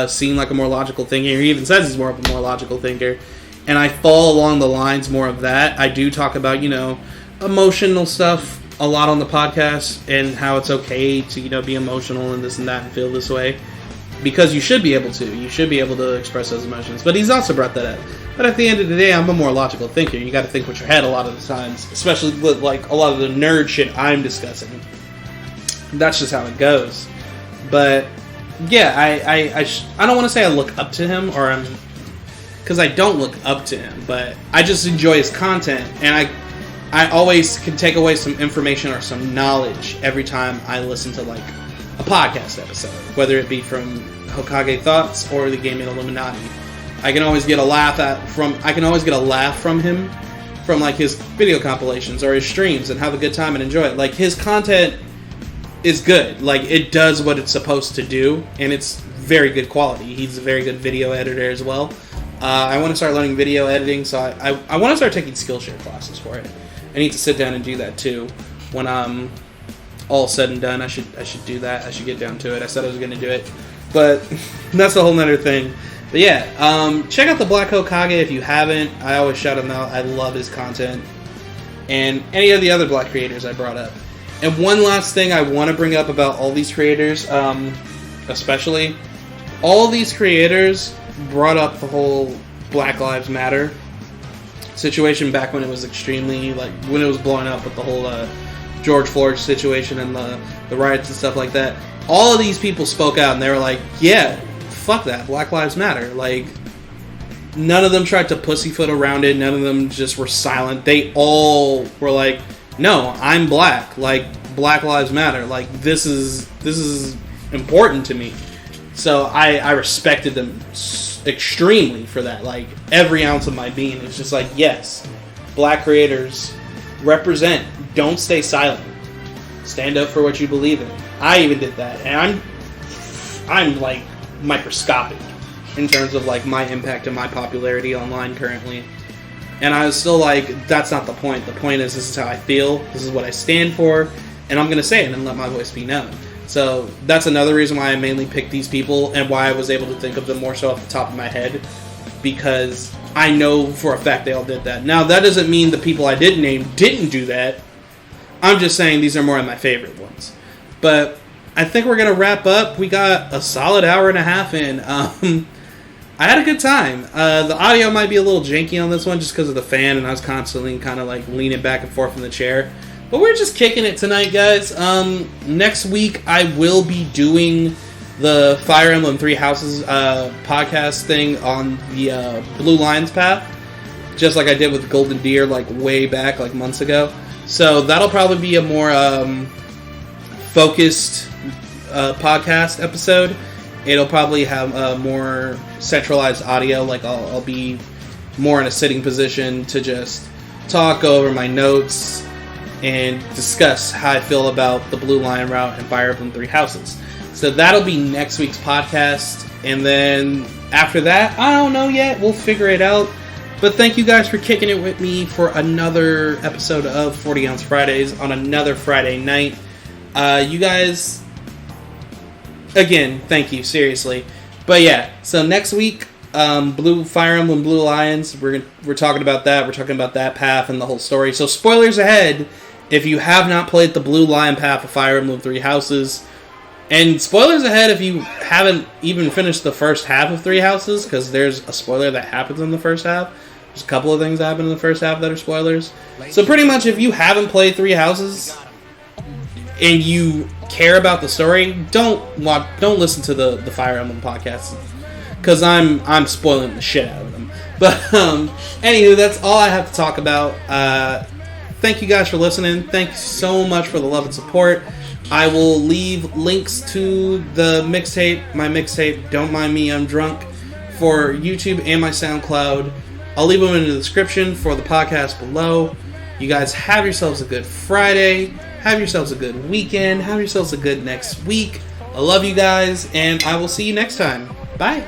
seem like a more logical thinker. He even says he's more of a more logical thinker. And I fall along the lines more of that. I do talk about, emotional stuff a lot on the podcast and how it's okay to, be emotional and this and that and feel this way. because you should be able to. You should be able to express those emotions. But he's also brought that up. But at the end of the day, I'm a more logical thinker. You got to think with your head a lot of the times, especially with like a lot of the nerd shit I'm discussing. That's just how it goes. But yeah, I don't want to say I look up to him, or I'm, because I don't look up to him, but I just enjoy his content, and I always can take away some information or some knowledge every time I listen to like a podcast episode, whether it be from Hokage Thoughts or the Gaming Illuminati. I can always get a laugh from him, from like his video compilations or his streams, and have a good time and enjoy it. Like, his content is good. Like, it does what it's supposed to do, and it's very good quality. He's a very good video editor as well. I want to start learning video editing, so I want to start taking Skillshare classes for it. I need to sit down and do that too. When I'm all said and done, I should do that. I should get down to it. I said I was going to do it, but that's a whole nother thing. But yeah, check out the Black Hokage if you haven't. I always shout him out. I love his content, and any of the other Black creators I brought up. And one last thing I want to bring up about all these creators, especially all these creators brought up the whole Black Lives Matter situation back when it was extremely, like, when it was blowing up with the whole George Floyd situation and the riots and stuff like that. All of these people spoke out and they were like, yeah, fuck that, Black Lives Matter. Like, none of them tried to pussyfoot around it. None of them just were silent. They all were like, no, I'm black. Like, Black Lives Matter. Like, this is important to me. So I respected them extremely for that. Like, every ounce of my being is just like, yes, Black creators represent. Don't stay silent. Stand up for what you believe in. I even did that, and I'm like microscopic in terms of like my impact and my popularity online currently. And I was still like, that's not the point. The point is, this is how I feel. This is what I stand for, and I'm gonna say it and let my voice be known. So that's another reason why I mainly picked these people, and why I was able to think of them more so off the top of my head, because I know for a fact they all did that. Now, that doesn't mean the people I didn't name didn't do that. I'm just saying these are more of my favorite ones. But I think we're going to wrap up. We got a solid hour and a half in. I had a good time. The audio might be a little janky on this one just because of the fan, and I was constantly kind of like leaning back and forth in the chair. But we're just kicking it tonight, guys. Next week, I will be doing the Fire Emblem Three Houses podcast thing on the Blue Lions path, just like I did with Golden Deer, like way back, like months ago. So that'll probably be a more focused podcast episode. It'll probably have a more centralized audio. Like, I'll be more in a sitting position to just talk over my notes and discuss how I feel about the Blue Lion route and Fire Emblem Three Houses. So that'll be next week's podcast. And then after that, I don't know yet. We'll figure it out. But thank you guys for kicking it with me for another episode of 40 Ounce Fridays on another Friday night. You guys, again, thank you, seriously. But yeah, so next week, Fire Emblem Blue Lions, we're talking about that. We're talking about that path and the whole story. So spoilers ahead if you have not played the Blue Lion path of Fire Emblem Three Houses. And spoilers ahead if you haven't even finished the first half of Three Houses, because there's a spoiler that happens in the first half. There's a couple of things that happen in the first half that are spoilers. So pretty much if you haven't played Three Houses and you care about the story, don't listen to the Fire Emblem podcast, because I'm spoiling the shit out of them. But anywho, that's all I have to talk about. Thank you guys for listening. Thank you so much for the love and support. I will leave links to the mixtape, my mixtape, Don't Mind Me, I'm Drunk, for YouTube and my SoundCloud. I'll leave them in the description for the podcast below. You guys have yourselves a good Friday. Have yourselves a good weekend. Have yourselves a good next week. I love you guys, and I will see you next time. Bye.